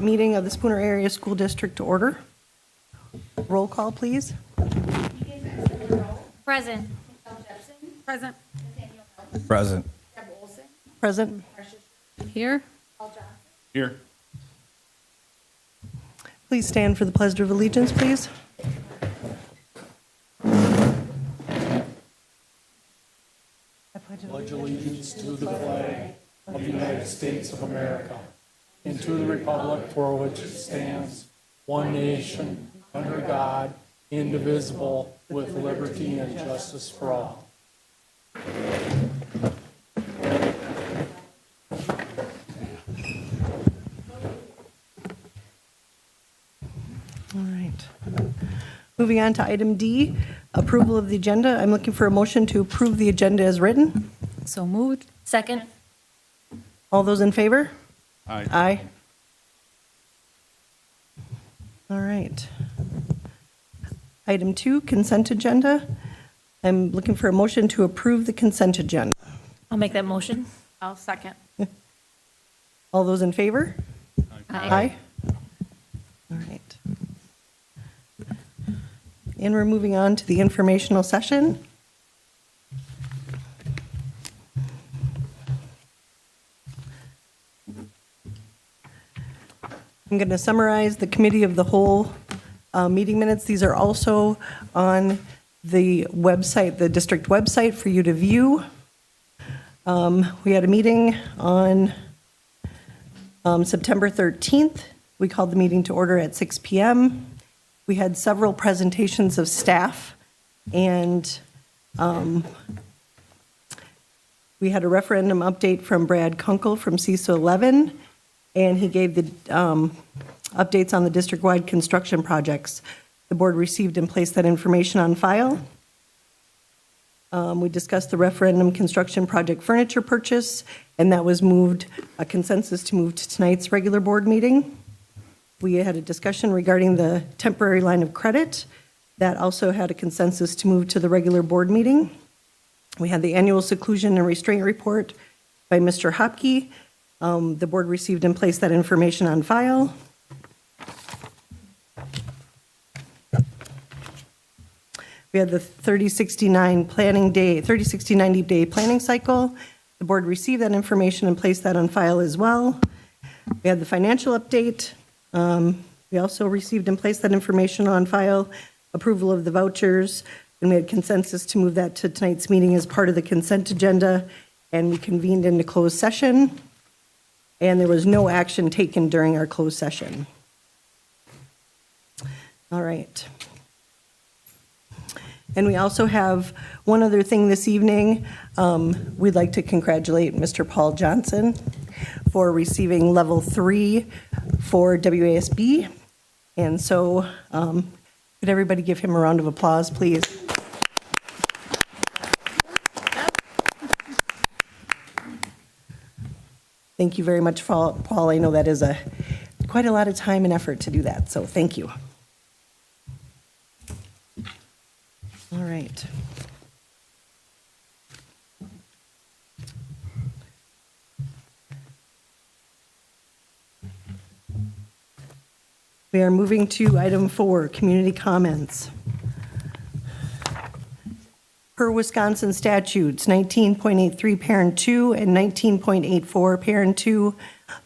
meeting of the Spooner Area School District to order. Roll call, please. Present. Present. Present. Present. Here. Here. Please stand for the Pledge of Allegiance, please. Pledge allegiance to the flag of the United States of America and to the republic for which it stands, one nation, under God, indivisible, with liberty and justice for all. All right. Moving on to item D, approval of the agenda. I'm looking for a motion to approve the agenda as written. So moved. Second. All those in favor? Aye. Aye. All right. Item 2, consent agenda. I'm looking for a motion to approve the consent agenda. I'll make that motion. I'll second. All those in favor? Aye. All right. And we're moving on to the informational session. I'm going to summarize the committee of the whole meeting minutes. These are also on the website, the district website, for you to view. We had a meeting on September 13th. We called the meeting to order at 6 p.m. We had several presentations of staff, and we had a referendum update from Brad Kunkel from CISO 11, and he gave the updates on the district-wide construction projects. The board received and placed that information on file. We discussed the referendum construction project furniture purchase, and that was moved, a consensus to move to tonight's regular board meeting. We had a discussion regarding the temporary line of credit. That also had a consensus to move to the regular board meeting. We had the annual seclusion and restraint report by Mr. Hopke. The board received and placed that information on file. We had the 30-60-90-day planning cycle. The board received that information and placed that on file as well. We had the financial update. We also received and placed that information on file, approval of the vouchers, and we had consensus to move that to tonight's meeting as part of the consent agenda, and we convened into closed session, and there was no action taken during our closed session. All right. And we also have one other thing this evening. We'd like to congratulate Mr. Paul Johnson for receiving level 3 for WASB. And so could everybody give him a round of applause, please? Thank you very much, Paul. I know that is quite a lot of time and effort to do that, so thank you. All right. We are moving to item 4, community comments. Per Wisconsin statutes 19.83 parent 2 and 19.84 parent 2,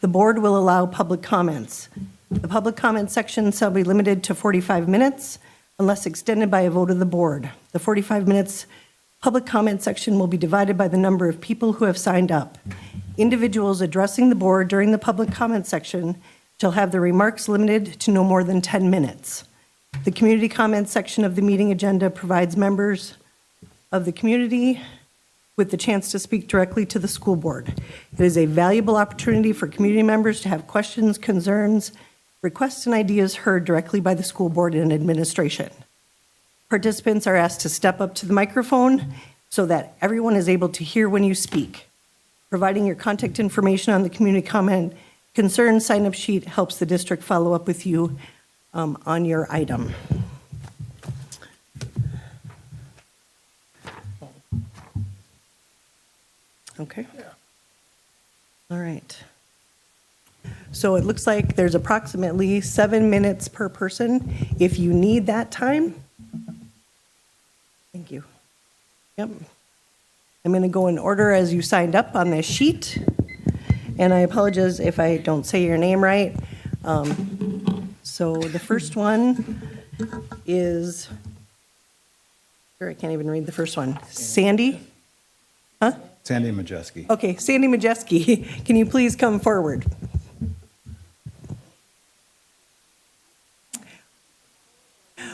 the board will allow public comments. The public comment section shall be limited to 45 minutes unless extended by a vote of the board. The 45 minutes public comment section will be divided by the number of people who have signed up. Individuals addressing the board during the public comment section shall have their remarks limited to no more than 10 minutes. The community comment section of the meeting agenda provides members of the community with the chance to speak directly to the school board. It is a valuable opportunity for community members to have questions, concerns, requests, and ideas heard directly by the school board and administration. Participants are asked to step up to the microphone so that everyone is able to hear when you speak. Providing your contact information on the community comment concern sign-up sheet helps the district follow up with you on your item. Okay. All right. So it looks like there's approximately 7 minutes per person. If you need that time, thank you. Yep. I'm going to go in order as you signed up on this sheet. And I apologize if I don't say your name right. So the first one is, I can't even read the first one. Sandy? Huh? Sandy Majeski. Okay, Sandy Majeski, can you please come forward?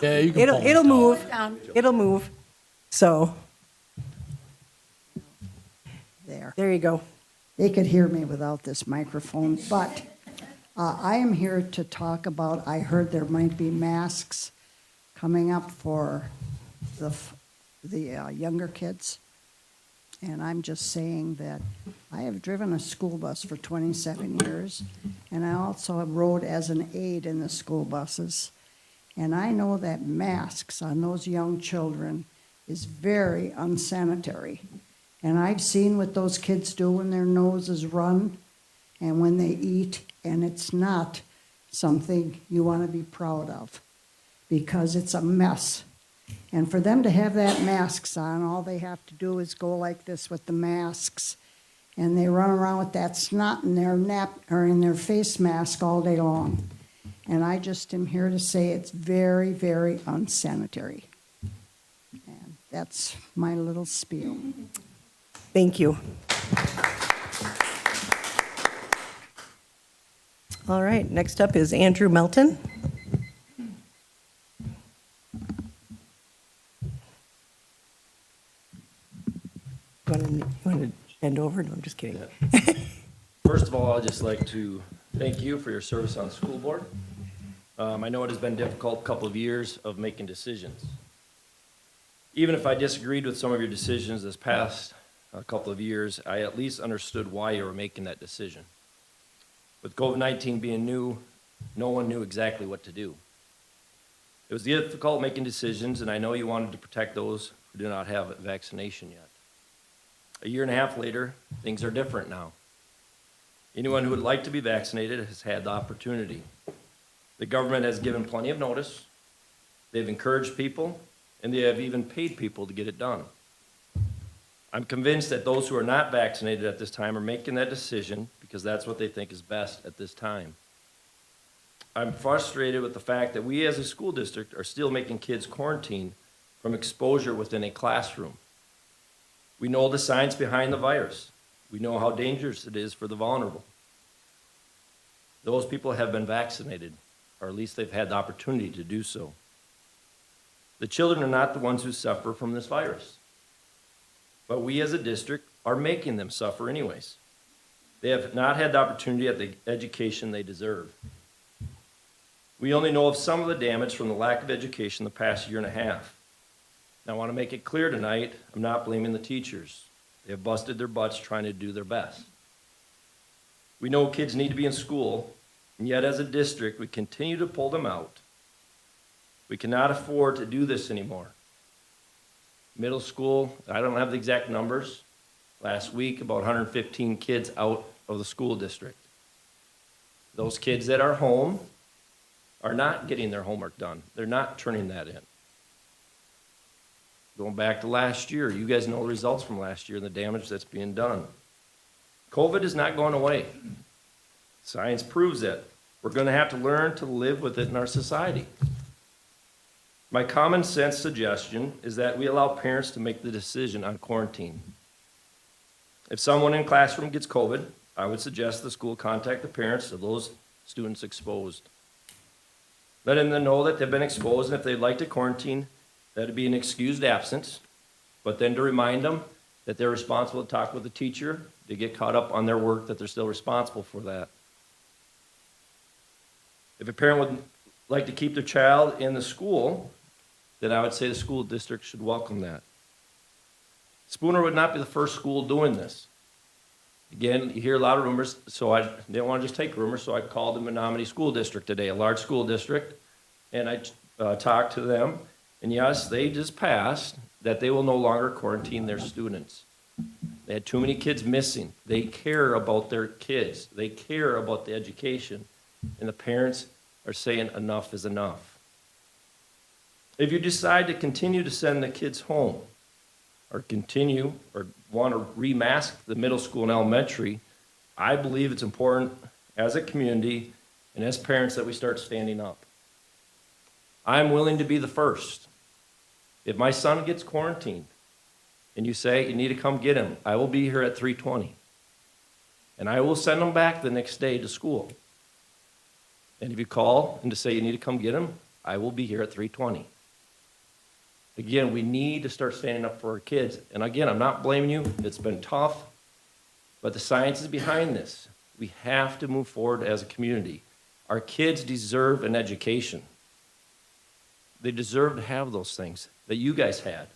Yeah, you can It'll, pull it'll it down. move, Down. it'll move. So, There. you go. They could hear me without this microphone, but I am here to talk about, I heard there might be masks coming up for the younger kids. And I'm just saying that I have driven a school bus for 27 years, and I also rode as an aide in the school buses. And I know that masks on those young children is very unsanitary. And I've seen what those kids do when their noses run and when they eat, and it's not something you want to be proud of because it's a mess. And for them to have that masks on, all they have to do is go like this with the masks, and they run around with that snot in their in their face mask all day long. And I just am here to say it's very, very unsanitary. And that's my little spiel. Thank you. All right, next up is Andrew Melton. You want to bend over? No, I'm just kidding. First of all, I'd just like to thank you for your service on the school board. I know it has been a difficult couple of years of making decisions. Even if I disagreed with some of your decisions this past couple of years, I at least understood why you were making that decision. With COVID-19 being new, no one knew exactly what to do. It was difficult making decisions, and I know you wanted to protect those who do not have a vaccination yet. A year and a half later, things are different now. Anyone who would like to be vaccinated has had the opportunity. The government has given plenty of notice. They've encouraged people, and they have even paid people to get it done. I'm convinced that those who are not vaccinated at this time are making that decision because that's what they think is best at this time. I'm frustrated with the fact that we as a school district are still making kids quarantine from exposure within a classroom. We know the science behind the virus. We know how dangerous it is for the vulnerable. Those people have been vaccinated, or at least they've had the opportunity to do so. The children are not the ones who suffer from this virus. But we as a district are making them suffer anyways. They have not had the opportunity at the education they deserve. We only know of some of the damage from the lack of education the past year and a half. Now, I want to make it clear tonight, I'm not blaming the teachers. They have busted their butts trying to do their best. We know kids need to be in school, and yet as a district, we continue to pull them out. We cannot afford to do this anymore. Middle school, I don't have the exact numbers. Last week, about 115 kids out of the school district. Those kids that are home are not getting their homework done. They're not turning that in. Going back to last year, you guys know the results from last year and the damage that's being done. COVID is not going away. Science proves it. We're going to have to learn to live with it in our society. My common sense suggestion is that we allow parents to make the decision on quarantine. If someone in classroom gets COVID, I would suggest the school contact the parents of those students exposed. Let them know that they've been exposed, and if they'd like to quarantine, that'd be an excused absence, but then to remind them that they're responsible to talk with the teacher, to get caught up on their work, that they're still responsible for that. If a parent would like to keep their child in the school, then I would say the school district should welcome that. Spooner would not be the first school doing this. Again, you hear a lot of rumors, so I didn't want to just take rumors, so I called the Menominee School District today, a large school district, and I talked to them, and yes, they just passed that they will no longer quarantine their students. They had too many kids missing. They care about their kids. They care about the education. And the parents are saying enough is enough. If you decide to continue to send the kids home, or continue, or want to remask the middle school and elementary, I believe it's important as a community and as parents that we start standing up. I'm willing to be the first. If my son gets quarantined and you say you need to come get him, I will be here at 3:20. And I will send him back the next day to school. And if you call and to say you need to come get him, I will be here at 3:20. Again, we need to start standing up for our kids. And again, I'm not blaming you. It's been tough, but the science is behind this. We have to move forward as a community. Our kids deserve an education. They deserve to have those things that you guys had.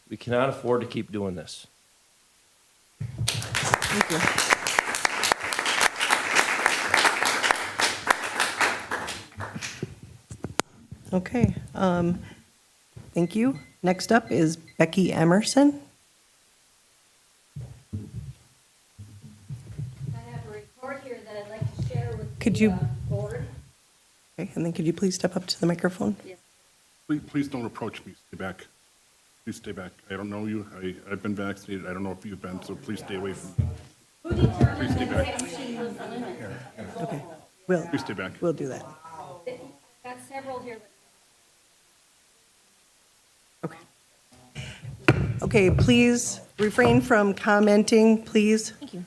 We cannot afford to keep doing this. Thank you. Okay, thank you. Next up is Becky Emerson. I have a report here that I'd like to share with Could the you- board. Okay, and then could you please step up to the microphone? Yes. Please don't approach me. Stay back. Please stay back. I don't know you. I've been vaccinated. I don't know if you've been, so please stay away from me. Who determined Please stay that back. vaccine was the limit? Okay, Please stay back. we'll do that. Got several here. Okay. Okay, please refrain from commenting, please. Thank you.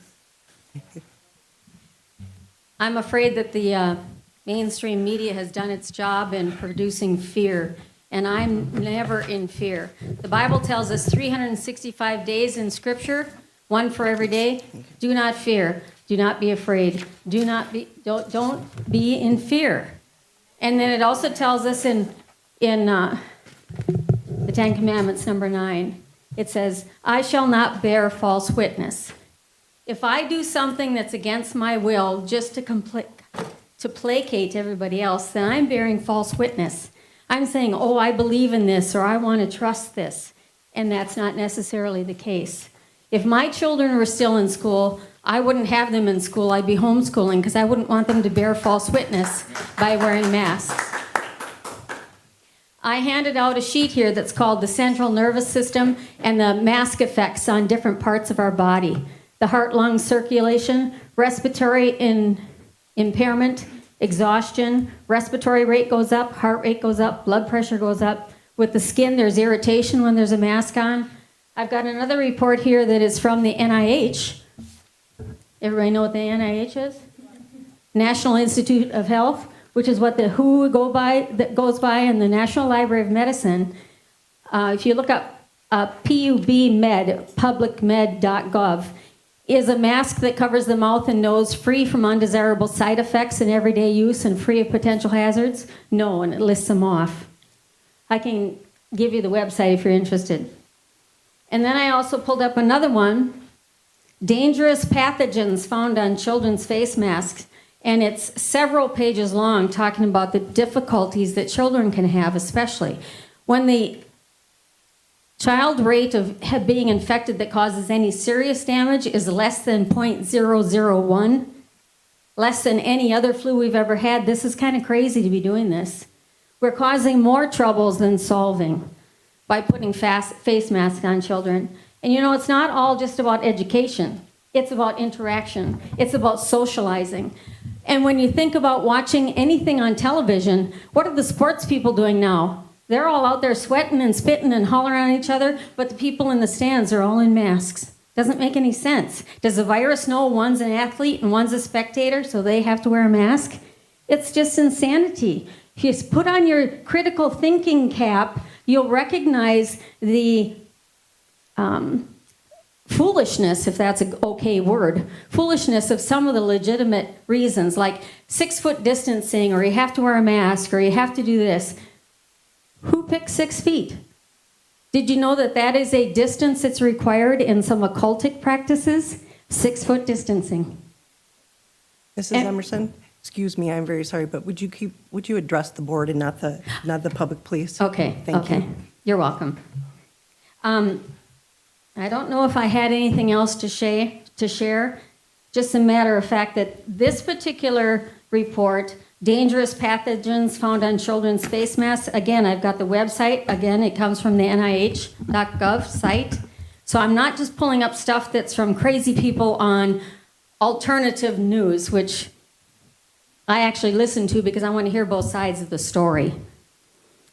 I'm afraid that the mainstream media has done its job in producing fear, and I'm never in fear. The Bible tells us 365 days in Scripture, one for every day. Do not fear. Do not be afraid. Don't be in fear. And then it also tells us in the Ten Commandments, number 9, it says, I shall not bear false witness. If I do something that's against my will just to placate everybody else, then I'm bearing false witness. I'm saying, oh, I believe in this, or I want to trust this. And that's not necessarily the case. If my children were still in school, I wouldn't have them in school. I'd be homeschooling because I wouldn't want them to bear false witness by wearing masks. I handed out a sheet here that's called the central nervous system and the mask effects on different parts of our body. The heart-lung circulation, respiratory impairment, exhaustion, respiratory rate goes up, heart rate goes up, blood pressure goes up. With the skin, there's irritation when there's a mask on. I've got another report here that is from the NIH. Everybody know what the NIH is? National Institute of Health, which is what the WHO goes by, in the National Library of Medicine. If you look up PUBmed, publicmed.gov, is a mask that covers the mouth and nose, free from undesirable side effects in everyday use and free of potential hazards? No, and it lists them off. I can give you the website if you're interested. And then I also pulled up another one, dangerous pathogens found on children's face masks. And it's several pages long talking about the difficulties that children can have, especially when the child rate of being infected that causes any serious damage is less than 0.001, less than any other flu we've ever had. This is kind of crazy to be doing this. We're causing more troubles than solving by putting face masks on children. And you know, it's not all just about education. It's about interaction. It's about socializing. And when you think about watching anything on television, what are the sports people doing now? They're all out there sweating and spitting and hollering on each other, but the people in the stands are all in masks. Doesn't make any sense. Does the virus know one's an athlete and one's a spectator, so they have to wear a mask? It's just insanity. If you put on your critical thinking cap, you'll recognize the foolishness, if that's an okay word, foolishness of some of the legitimate reasons, like 6 foot distancing, or you have to wear a mask, or you have to do this. Who picked 6 feet? Did you know that that is a distance that's required in some occultic practices? 6 foot distancing. Mrs. Emerson, excuse me, I'm very sorry, but would you address the board and not the public, please? Okay, Thank okay. you. You're welcome. I don't know if I had anything else to share. Just a matter of fact that this particular report, dangerous pathogens found on children's face masks, again, I've got the website. Again, it comes from the NIH.gov site. So I'm not just pulling up stuff that's from crazy people on alternative news, which I actually listen to because I want to hear both sides of the story.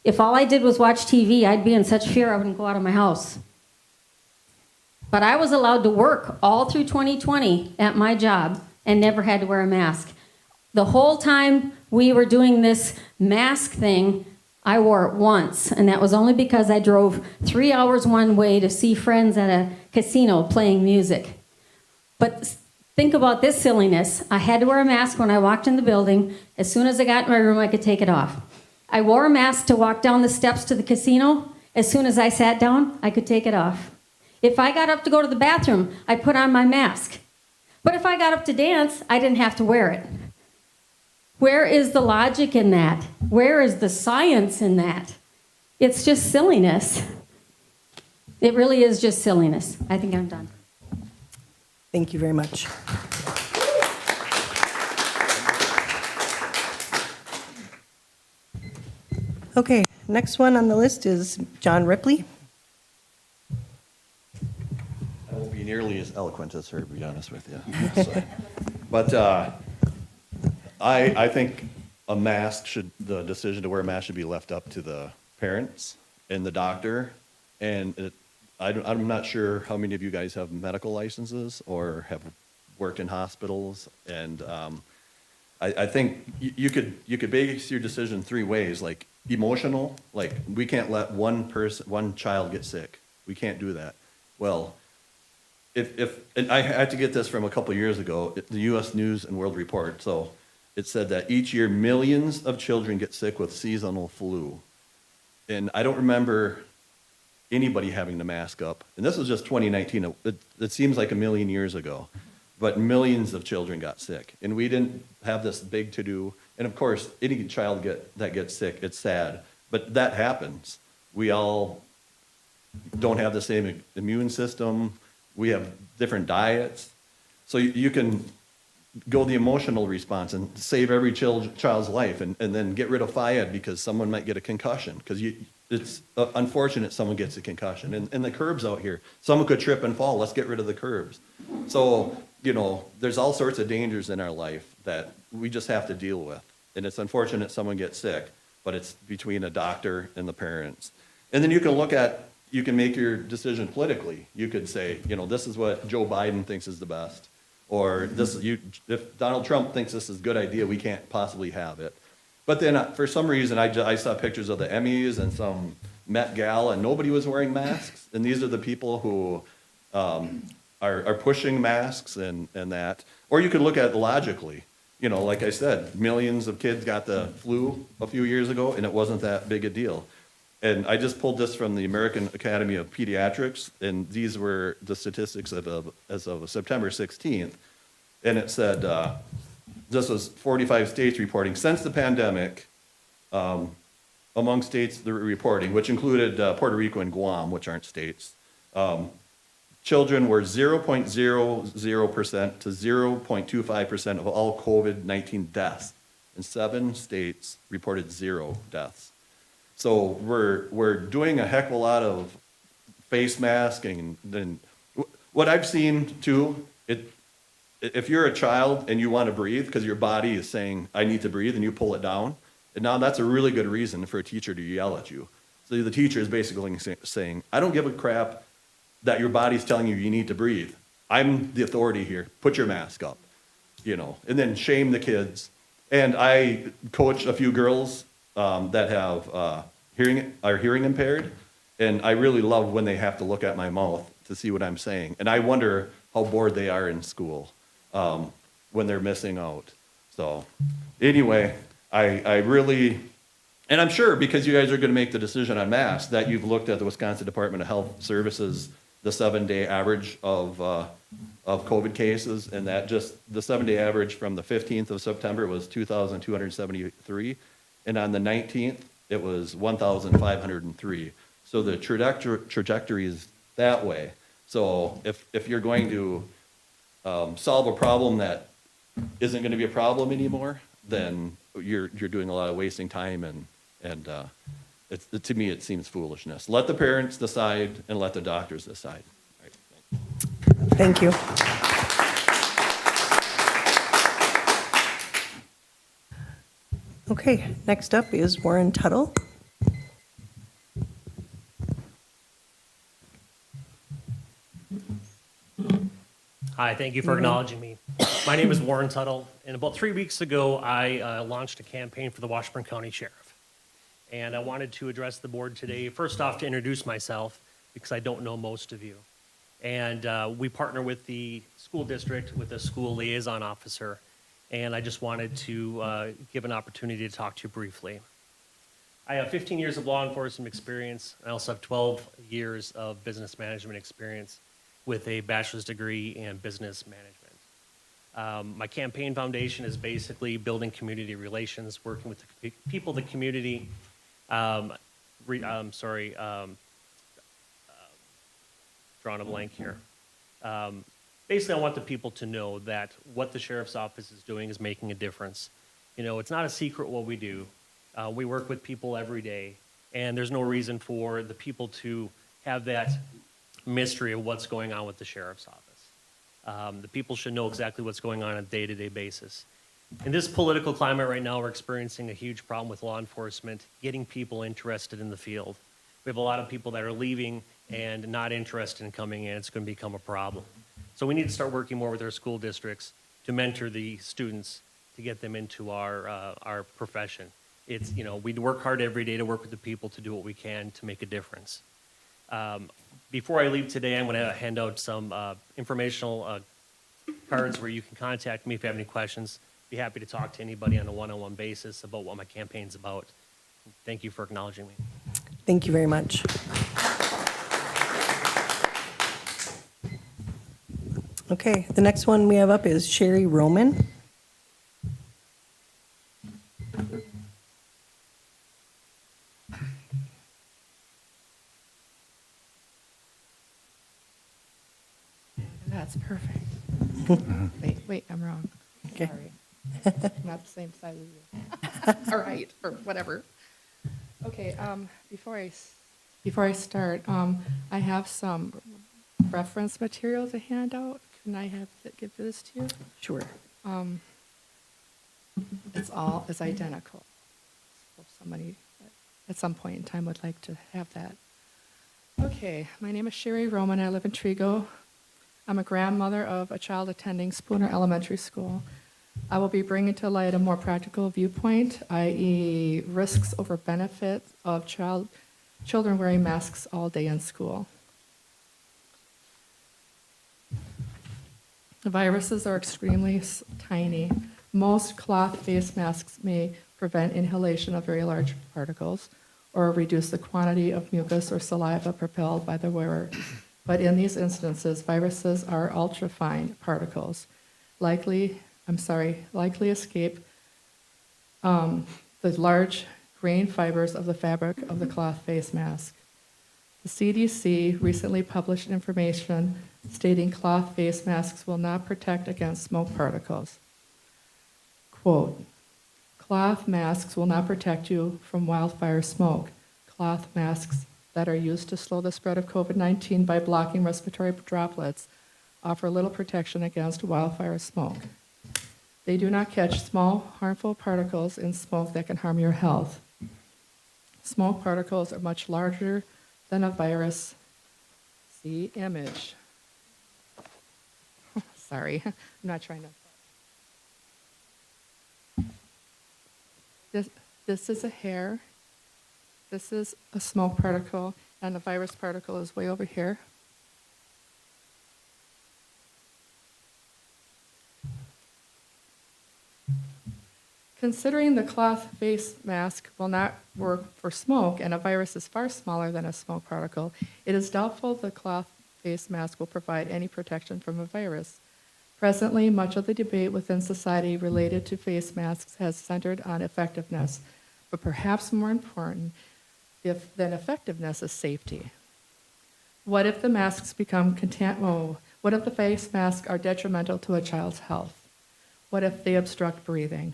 If all I did was watch TV, I'd be in such fear I wouldn't go out of my house. But I was allowed to work all through 2020 at my job and never had to wear a mask. The whole time we were doing this mask thing, I wore it once, and that was only because I drove 3 hours one way to see friends at a casino playing music. But think about this silliness. I had to wear a mask when I walked in the building. As soon as I got in my room, I could take it off. I wore a mask to walk down the steps to the casino. As soon as I sat down, I could take it off. If I got up to go to the bathroom, I put on my mask. But if I got up to dance, I didn't have to wear it. Where is the logic in that? Where is the science in that? It's just silliness. It really is just silliness. I think I'm done. Thank you very much. Okay, next one on the list is John Ripley. I won't be nearly as eloquent as her, to be honest with you. So, but I think the decision to wear a mask should be left up to the parents and the doctor. And I'm not sure how many of you guys have medical licenses or have worked in hospitals. And I think you could base your decision three ways, like emotional, like we can't let one child get sick. We can't do that. Well, and I had to get this from a couple of years ago, the U.S. News and World Report. So it said that each year millions of children get sick with seasonal flu. And I don't remember anybody having to mask up. And this was just 2019. It seems like a million years ago. But millions of children got sick. And we didn't have this big to-do. And of course, any child that gets sick, it's sad. But that happens. We all don't have the same immune system. We have different diets. So you can go the emotional response and save every child's life and then get rid of FIAD because someone might get a concussion. Because it's unfortunate someone gets a concussion. And the curbs out here, someone could trip and fall. Let's get rid of the curbs. So, there's all sorts of dangers in our life that we just have to deal with. And it's unfortunate someone gets sick, but it's between a doctor and the parents. And then you can make your decision politically. You could say, this is what Joe Biden thinks is the best. Or if Donald Trump thinks this is a good idea, we can't possibly have it. But then for some reason, I saw pictures of the Emmys and some Met Gala, and nobody was wearing masks. And these are the people who are pushing masks and that. Or you could look at it logically. Like I said, millions of kids got the flu a few years ago, and it wasn't that big a deal. And I just pulled this from the American Academy of Pediatrics, and these were the statistics as of September 16th. And it said, this was 45 states reporting since the pandemic, among states that were reporting, which included Puerto Rico and Guam, which aren't states, children were 0.00% to 0.25% of all COVID-19 deaths. And 7 states reported 0 deaths. So we're doing a heck of a lot of face masking. And what I've seen too, if you're a child and you want to breathe because your body is saying, I need to breathe, and you pull it down, and now that's a really good reason for a teacher to yell at you. So the teacher is basically saying, I don't give a crap that your body's telling you need to breathe. I'm the authority here. Put your mask up, and then shame the kids. And I coach a few girls that have hearing impaired, and I really love when they have to look at my mouth to see what I'm saying. And I wonder how bored they are in school when they're missing out. So anyway, I really, and I'm sure because you guys are going to make the decision on masks that you've looked at the Wisconsin Department of Health Services, the 7-day average of COVID cases, and that just the 7-day average from the 15th of September was 2,273. And on the 19th, it was 1,503. So the trajectory is that way. So if you're going to solve a problem that isn't going to be a problem anymore, then you're doing a lot of wasting time, and to me, it seems foolishness. Let the parents decide and let the doctors decide. All right, thanks. Thank you. Okay, next up is Warren Tuttle. Hi, thank you for acknowledging me. My name is Warren Tuttle, and about 3 weeks ago, I launched a campaign for the Washburn County Sheriff. And I wanted to address the board today, first off, to introduce myself, because I don't know most of you. And we partner with the school district with a school liaison officer, and I just wanted to give an opportunity to talk to you briefly. I have 15 years of law enforcement experience. I also have 12 years of business management experience with a bachelor's degree in business management. My campaign foundation is basically building community relations, working with the people of the community. Drawing a blank here. Basically, I want the people to know that what the sheriff's office is doing is making a difference. You know, it's not a secret what we do. We work with people every day, and there's no reason for the people to have that mystery of what's going on with the sheriff's office. The people should know exactly what's going on a day-to-day basis. In this political climate right now, we're experiencing a huge problem with law enforcement, getting people interested in the field. We have a lot of people that are leaving and not interested in coming in. It's going to become a problem. So we need to start working more with our school districts to mentor the students to get them into our profession. It's, you know, we work hard every day to work with the people to do what we can to make a difference. Before I leave today, I'm going to hand out some informational cards where you can contact me if you have any questions. Be happy to talk to anybody on a one-on-one basis about what my campaign's about. Thank you for acknowledging me. Thank you very much. Okay, the next one we have up is Sherry Roman. That's perfect. Wait, I'm wrong. Okay. Sorry. I'm not the same size as you. All right, or whatever. Okay, before I start, I have some reference material to hand out. Can I give this to you? Sure. It's identical. So if somebody at some point in time would like to have that. Okay, my name is Sherry Roman. I live in Trigo. I'm a grandmother of a child attending Spooner Elementary School. I will be bringing to light a more practical viewpoint, i.e. risks over benefits of children wearing masks all day in school. The viruses are extremely tiny. Most cloth face masks may prevent inhalation of very large particles or reduce the quantity of mucus or saliva propelled by the wearer. But in these instances, viruses are ultrafine particles, likely escape the large grain fibers of the fabric of the cloth face mask. The CDC recently published information stating cloth face masks will not protect against smoke particles. Quote, cloth masks will not protect you from wildfire smoke. Cloth masks that are used to slow the spread of COVID-19 by blocking respiratory droplets offer little protection against wildfire smoke. They do not catch small, harmful particles in smoke that can harm your health. Smoke particles are much larger than a virus. See image. Sorry, I'm not trying to. This is a hair. This is a smoke particle, and the virus particle is way over here. Considering the cloth face mask will not work for smoke and a virus is far smaller than a smoke particle, it is doubtful the cloth face mask will provide any protection from a virus. Presently, much of the debate within society related to face masks has centered on effectiveness, but perhaps more important than effectiveness is safety. What if the masks become what if the face masks are detrimental to a child's health? What if they obstruct breathing?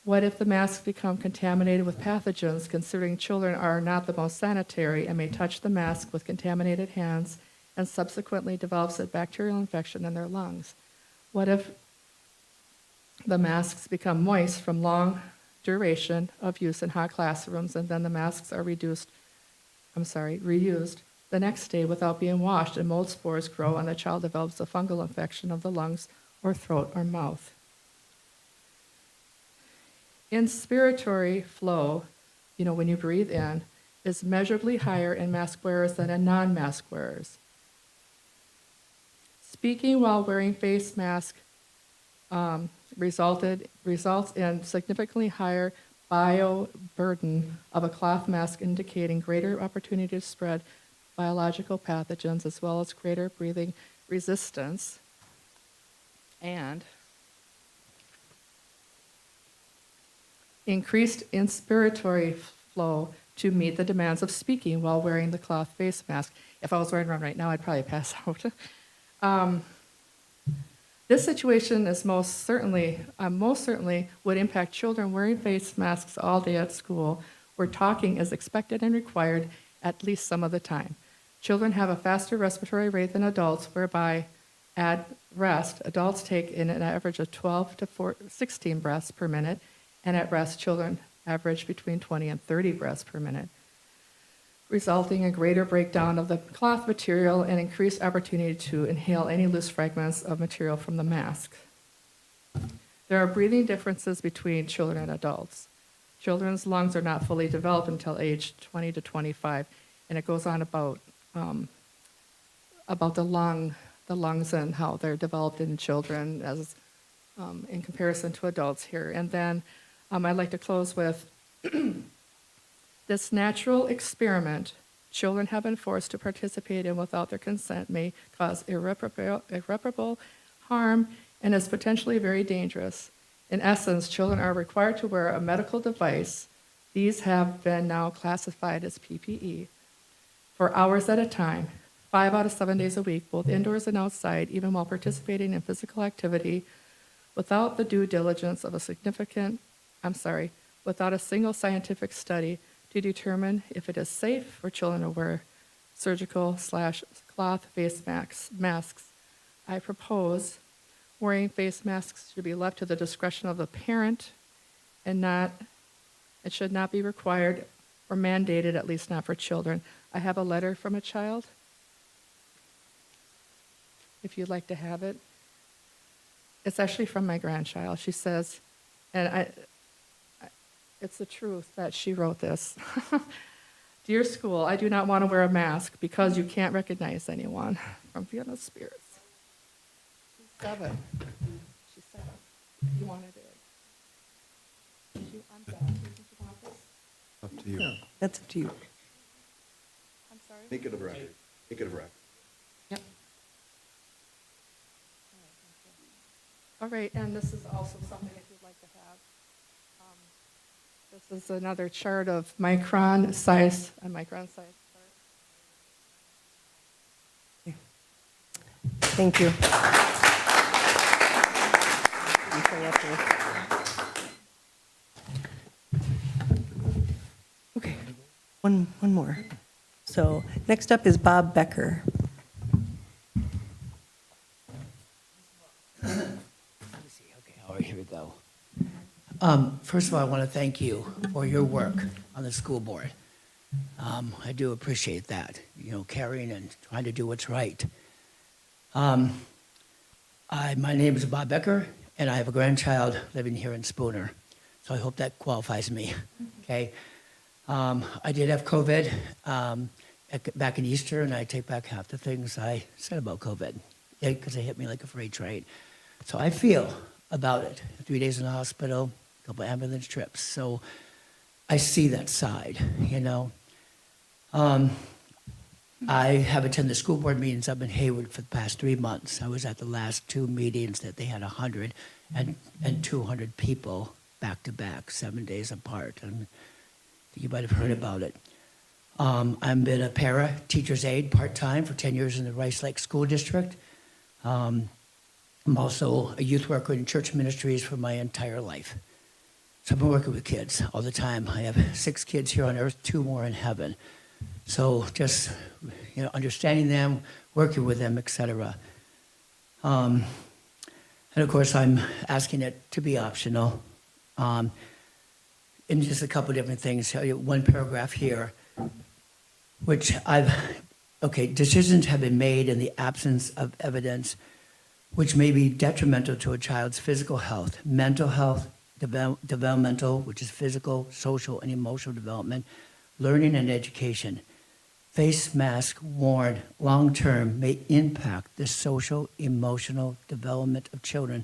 What if the masks become contaminated with pathogens, considering children are not the most sanitary and may touch the mask with contaminated hands and subsequently develops a bacterial infection in their lungs? What if the masks become moist from long duration of use in hot classrooms and then the masks are reused the next day without being washed and mold spores grow and the child develops a fungal infection of the lungs or throat or mouth? Inspiratory flow, when you breathe in, is measurably higher in mask wearers than in non-mask wearers. Speaking while wearing face mask results in significantly higher bioburden of a cloth mask, indicating greater opportunity to spread biological pathogens as well as greater breathing resistance and increased inspiratory flow to meet the demands of speaking while wearing the cloth face mask. If I was wearing one right now, I'd probably pass out. This situation is most certainly would impact children wearing face masks all day at school, where talking is expected and required at least some of the time. Children have a faster respiratory rate than adults, whereby at rest, adults take in an average of 12 to 16 breaths per minute, and at rest, children average between 20 and 30 breaths per minute, resulting in greater breakdown of the cloth material and increased opportunity to inhale any loose fragments of material from the mask. There are breathing differences between children and adults. Children's lungs are not fully developed until age 20 to 25, and it goes on about the lungs and how they're developed in children as in comparison to adults here. And then I'd like to close with this natural experiment children have been forced to participate in without their consent may cause irreparable harm and is potentially very dangerous. In essence, children are required to wear a medical device. These have been now classified as PPE for hours at a time, 5 out of 7 days a week, both indoors and outside, even while participating in physical activity, without the due diligence of without a single scientific study to determine if it is safe for children to wear surgical/cloth face masks. I propose wearing face masks should be left to the discretion of the parent and it should not be required or mandated, at least not for children. I have a letter from a child, if you'd like to have it. It's actually from my grandchild. She says, it's the truth that she wrote this. Dear school, I do not want to wear a mask because you can't recognize anyone. From Vienna Spirits. She's 7. You wanted it. I'm sorry. Do you want this? Up to you. No, that's up to you. I'm sorry? Make it a record. Make it a record. Yep. All right, and this is also something if you'd like to have. This is another chart of micron size. Thank you. Okay, one more. So next up is Bob Becker. Here we go. First of all, I want to thank you for your work on the school board. I do appreciate that, caring and trying to do what's right. My name is Bob Becker, and I have a grandchild living here in Spooner, so I hope that qualifies me, okay? I did have COVID back in Easter, and I take back half the things I said about COVID, because it hit me like a freight train. So I feel about it. 3 days in the hospital, a couple ambulance trips. So I see that side, I have attended school board meetings up in Hayward for the past 3 months. I was at the last 2 meetings that they had 100 and 200 people back to back, 7 days apart. And you might have heard about it. I've been a para teacher's aide part-time for 10 years in the Rice Lake School District. I'm also a youth worker in church ministries for my entire life. So I've been working with kids all the time. I have 6 kids here on earth, 2 more in heaven. So just, understanding them, working with them, etc. And of course, I'm asking it to be optional. And just a couple different things. One paragraph here, which decisions have been made in the absence of evidence which may be detrimental to a child's physical health, mental health, developmental, which is physical, social, and emotional development, learning and education. Face mask worn long-term may impact the social, emotional development of children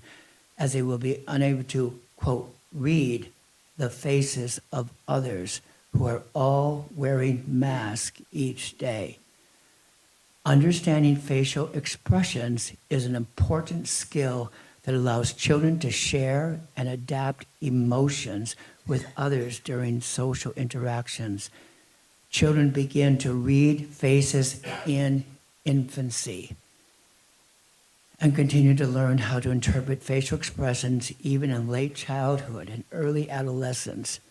as they will be unable to, quote, read the faces of others who are all wearing masks each day. Understanding facial expressions is an important skill that allows children to share and adapt emotions with others during social interactions. Children begin to read faces in infancy and continue to learn how to interpret facial expressions even in late childhood and early adolescence.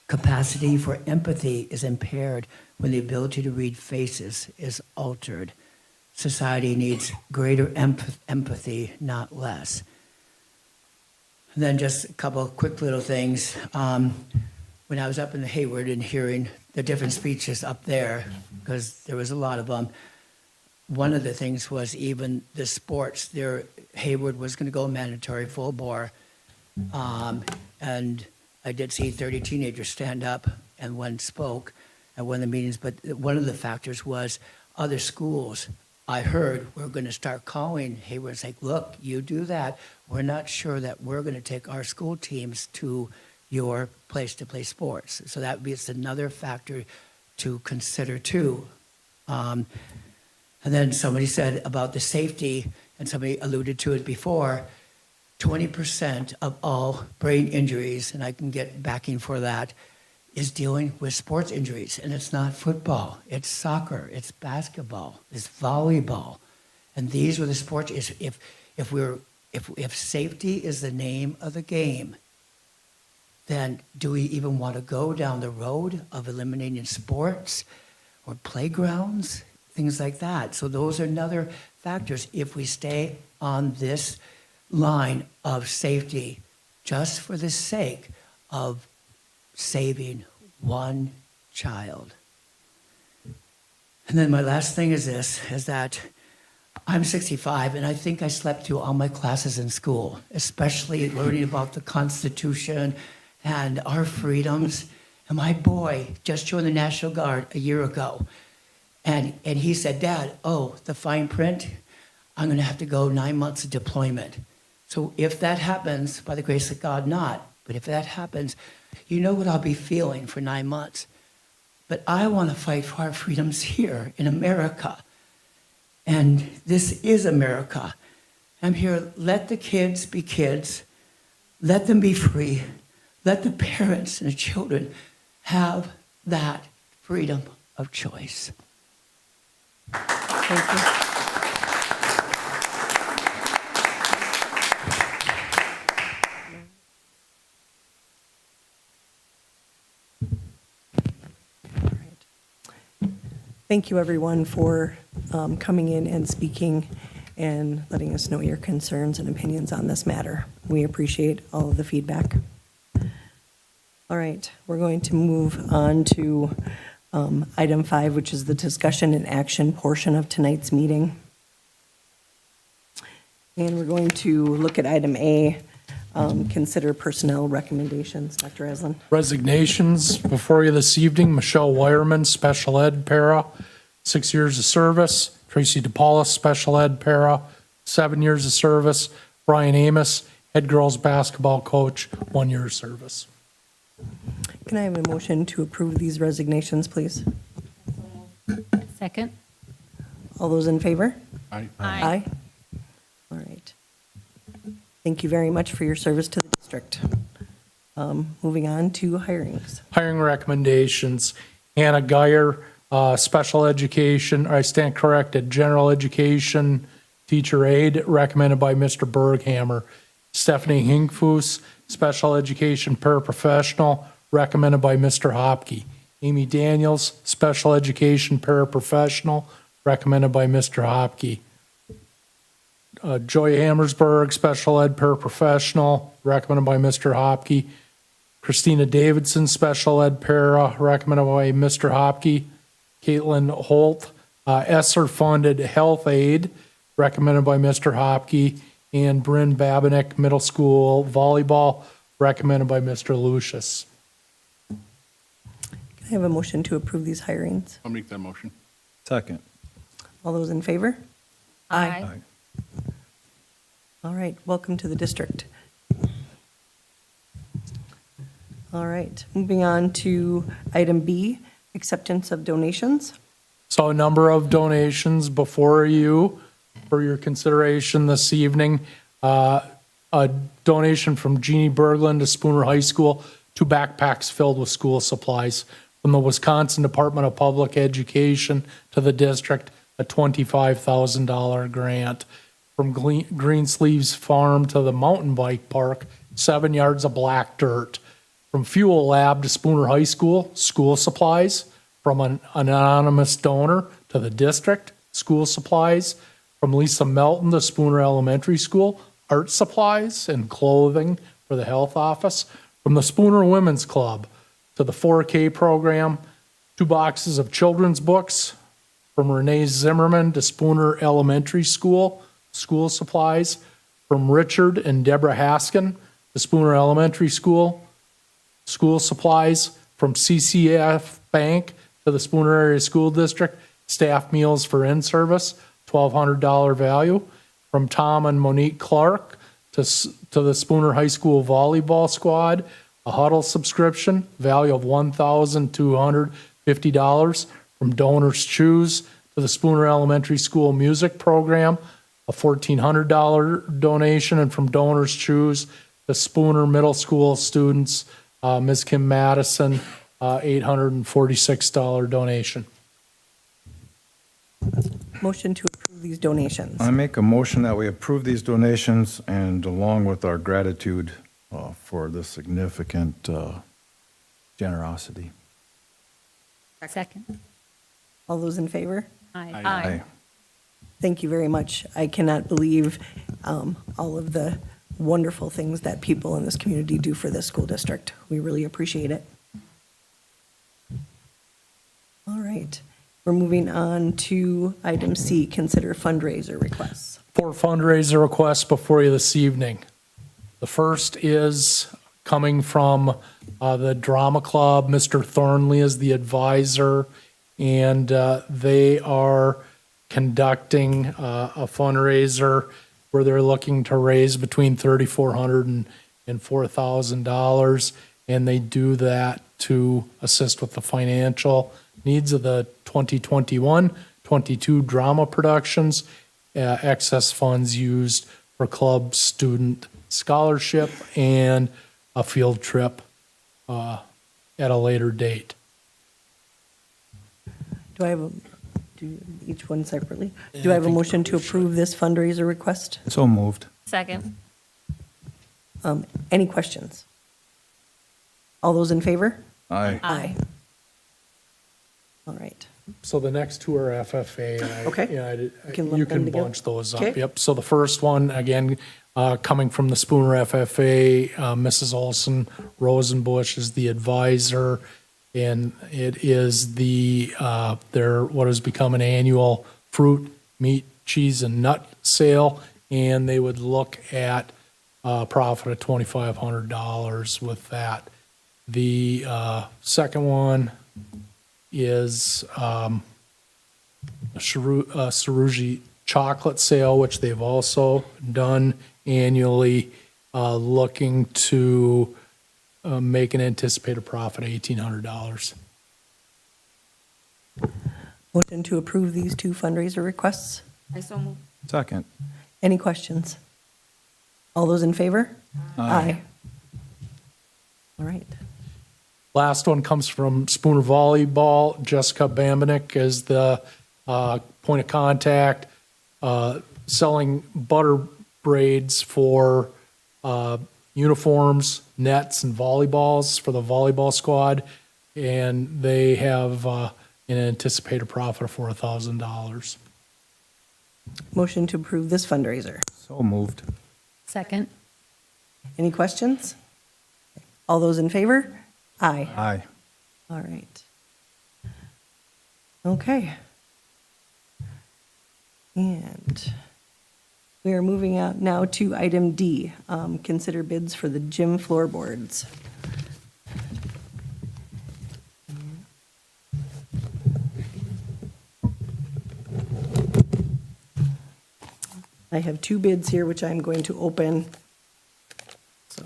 Capacity for empathy is impaired when the ability to read faces is altered. Society needs greater empathy, not less. And then just a couple of quick little things. When I was up in the Hayward and hearing the different speeches up there, because there was a lot of them, one of the things was even the sports. Hayward was going to go mandatory full bore, and I did see 30 teenagers stand up, and one spoke at one of the meetings, but one of the factors was other schools. I heard we're going to start calling Hayward and say, look, you do that. We're not sure that we're going to take our school teams to your place to play sports. So that would be another factor to consider too. And then somebody said about the safety, and somebody alluded to it before, 20% of all brain injuries, and I can get backing for that, is dealing with sports injuries. And it's not football, it's soccer, it's basketball, it's volleyball. And these were the sports. If safety is the name of the game, then do we even want to go down the road of eliminating sports or playgrounds, things like that? So those are another factors if we stay on this line of safety just for the sake of saving one child. And then my last thing is this, is that I'm 65 and I think I slept through all my classes in school, especially learning about the Constitution and our freedoms. And my boy just joined the National Guard a year ago. And he said, Dad, the fine print, I'm going to have to go 9 months of deployment. So if that happens, by the grace of God, not. But if that happens, you know what I'll be feeling for 9 months. But I want to fight for our freedoms here in America. And this is America. I'm here, let the kids be kids. Let them be free. Let the parents and the children have that freedom of choice. Thank you. Thank you, everyone, for coming in and speaking and letting us know your concerns and opinions on this matter. We appreciate all of the feedback. All right, we're going to move on to item 5, which is the discussion and action portion of tonight's meeting. And we're going to look at item A, consider personnel recommendations. Dr. Aslan. Resignations before you this evening: Michelle Wireman, special ed para, 6 years of service. Tracy DePaula, special ed para, 7 years of service. Brian Amos, head girls basketball coach, 1 year of service. Can I have a motion to approve these resignations, please? Second. All those in favor? Aye. Aye. All right. Thank you very much for your service to the district. Moving on to hirings. Hiring recommendations. Hannah Geyer, special education, I stand corrected, general education teacher aide, recommended by Mr. Berghammer. Stephanie Hinkfuss, special education paraprofessional, recommended by Mr. Hopke. Amy Daniels, special education paraprofessional, recommended by Mr. Hopke. Joy Hammersberg, special ed paraprofessional, recommended by Mr. Hopke. Christina Davidson, special ed para, recommended by Mr. Hopke. Caitlin Holt, ESSER-funded health aide, recommended by Mr. Hopke. And Bryn Babinick, middle school volleyball, recommended by Mr. Lucius. Can I have a motion to approve these hirings? I'll make that motion. Second. All those in favor? Aye. All right, welcome to the district. All right, moving on to item B, acceptance of donations. So a number of donations before you for your consideration this evening. A donation from Jeannie Berglund to Spooner High School, 2 backpacks filled with school supplies. From the Wisconsin Department of Public Education to the district, a $25,000 grant. From Greensleeves Farm to the mountain bike park, 7 yards of black dirt. From Fuel Lab to Spooner High School, school supplies. From an anonymous donor to the district, school supplies. From Lisa Melton to Spooner Elementary School, art supplies and clothing for the health office. From the Spooner Women's Club to the 4K program, 2 boxes of children's books. From Renee Zimmerman to Spooner Elementary School, school supplies. From Richard and Deborah Haskin to Spooner Elementary School, school supplies. From CCF Bank to the Spooner Area School District, staff meals for in-service, $1,200 value. From Tom and Monique Clark to the Spooner High School Volleyball Squad, a huddle subscription, value of $1,250. From Donors Choose to the Spooner Elementary School Music Program, a $1,400 donation. And from Donors Choose, the Spooner Middle School students, Ms. Kim Madison, $846 donation. Motion to approve these donations. I make a motion that we approve these donations and along with our gratitude for the significant generosity. Second. All those in favor? Aye. Thank you very much. I cannot believe all of the wonderful things that people in this community do for this school district. We really appreciate it. All right. We're moving on to item C, consider fundraiser requests. 4 fundraiser requests before you this evening. The first is coming from the Drama Club. Mr. Thornley is the advisor, and they are conducting a fundraiser where they're looking to raise between $3,400 and $4,000, and they do that to assist with the financial needs of the 2021-22 drama productions, excess funds used for club student scholarship and a field trip at a later date. Do I have do each one separately? Do I have a motion to approve this fundraiser request? So moved. Second. Any questions? All those in favor? Aye. Aye. All right. So the next 2 are FFA. And Okay. Yeah, can lump you them can together. bunch those up. Okay. Yep. So the first one, again, coming from the Spooner FFA, Mrs. Olson Rosenbush is the advisor, and it is their what has become an annual fruit, meat, cheese, and nut sale, and they would look at a profit of $2,500 with that. The second one is a Saruji chocolate sale, which they've also done annually, looking to make an anticipated profit of $1,800. Motion to approve these 2 fundraiser requests. I so move. Second. Any questions? All those in favor? Aye. All right. Last one comes from Spooner Volleyball. Jessica Bambenik is the point of contact, selling butter braids for uniforms, nets, and volleyballs for the volleyball squad. And they have an anticipated profit of $4,000. Motion to approve this fundraiser. So moved. Second. Any questions? All those in favor? Aye. Aye. All right. Okay. And we are moving out now to item D, consider bids for the gym floorboards. I have two bids here, which I'm going to open. So.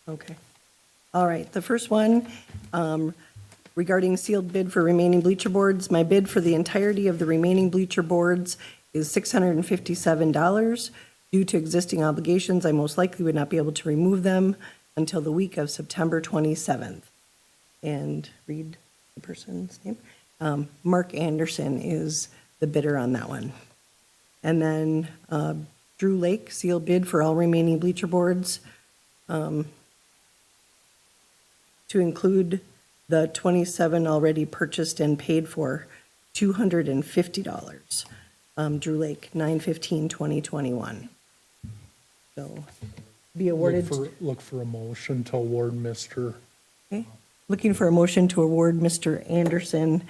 Okay. All right, the first one, regarding sealed bid for remaining bleacher boards. My bid for the entirety of the remaining bleacher boards is $657. Due to existing obligations, I most likely would not be able to remove them until the week of September 27th. And read the person's name. Mark Anderson is the bidder on that one. And then Drew Lake, sealed bid for all remaining bleacher boards, to include the 27 already purchased and paid for, $250. Drew Lake, 9/15/2021. So be awarded. Look for a motion to award Mr. Okay. Looking for a motion to award Mr. Anderson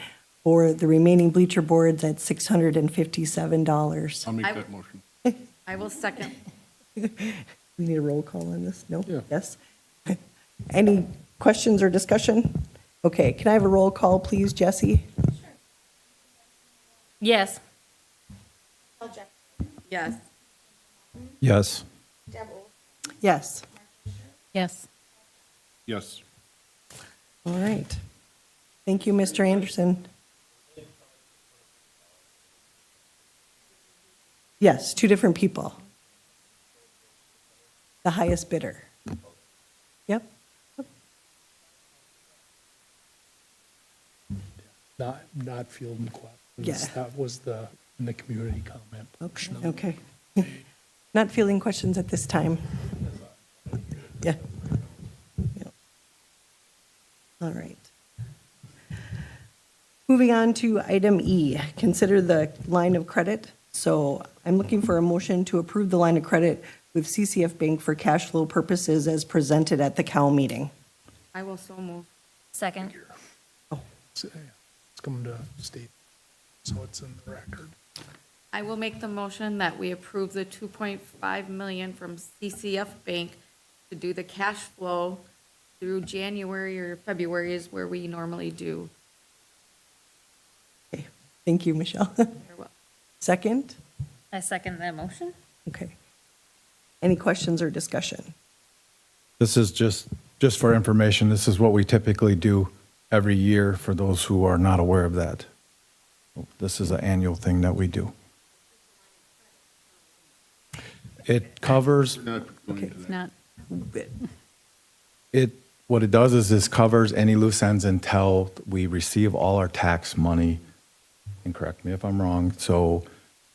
for the remaining bleacher boards at $657. I'll make that motion. I will second. We need a roll call on this? No? Yeah. Yes? Any questions or discussion? Okay, can I have a roll call, please, Jesse? Yes. Yes. Yes. Yes. Yes. Yes. All right. Thank you, Mr. Anderson. Yes, two different people. The highest bidder. Yep. Not fielding questions. Yeah. That was in the community comment. Okay. Not fielding questions at this time. Yeah. Yeah. All right. Moving on to item E, consider the line of credit. So I'm looking for a motion to approve the line of credit with CCF Bank for cash flow purposes as presented at the COW meeting. I will so move. Second. It's coming to state, so it's in the record. I will make the motion that we approve the 2.5 million from CCF Bank to do the cash flow through January or February is where we normally do. Okay. Thank you, Michelle. Second? I second that motion. Okay. Any questions or discussion? This is just for information, this is what we typically do every year for those who are not aware of that. This is an annual thing that we do. It covers, Not going to It's that. not. what it does is this covers any loose ends until we receive all our tax money. And correct me if I'm wrong. So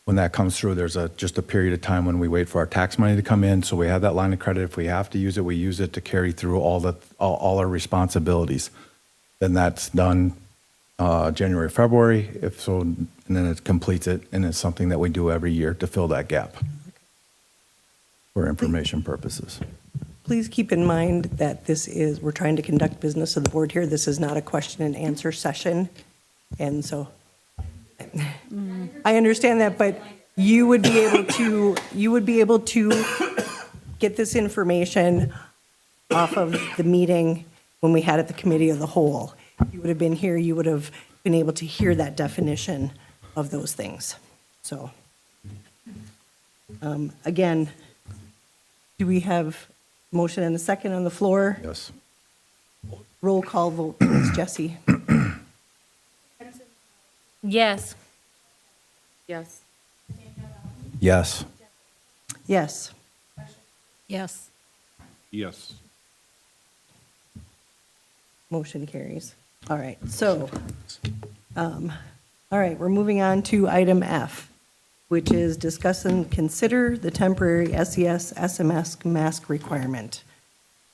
when that comes through, there's just a period of time when we wait for our tax money to come in. So we have that line of credit. If we have to use it, we use it to carry through all our responsibilities. Then that's done January, February, if so, and then it completes it, and it's something that we do every year to fill that gap for information purposes. Please keep in mind that we're trying to conduct business of the board here. This is not a question and answer session. And so I understand that, but you would be able to get this information off of the meeting when we had at the committee of the whole. You would have been here, you would have been able to hear that definition of those things. So, again, Do we have motion and a second on the floor? Yes. Roll call vote, please, Jesse. Yes. Yes. Yes. Yes. Yes. Yes. Motion carries. All right, so, all right, we're moving on to item F, which is discuss and consider the temporary SES SMS mask requirement.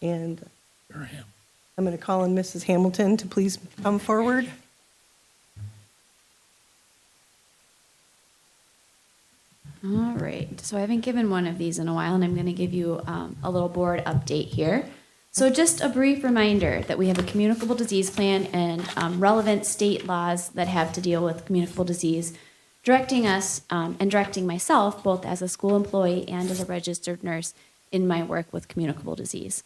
And I'm going to call on Mrs. Hamilton to please come forward. All right, so I haven't given one of these in a while, and I'm going to give you a little board update here. So just a brief reminder that we have a communicable disease plan and relevant state laws that have to deal with communicable disease, directing us and directing myself, both as a school employee and as a registered nurse, in my work with communicable disease.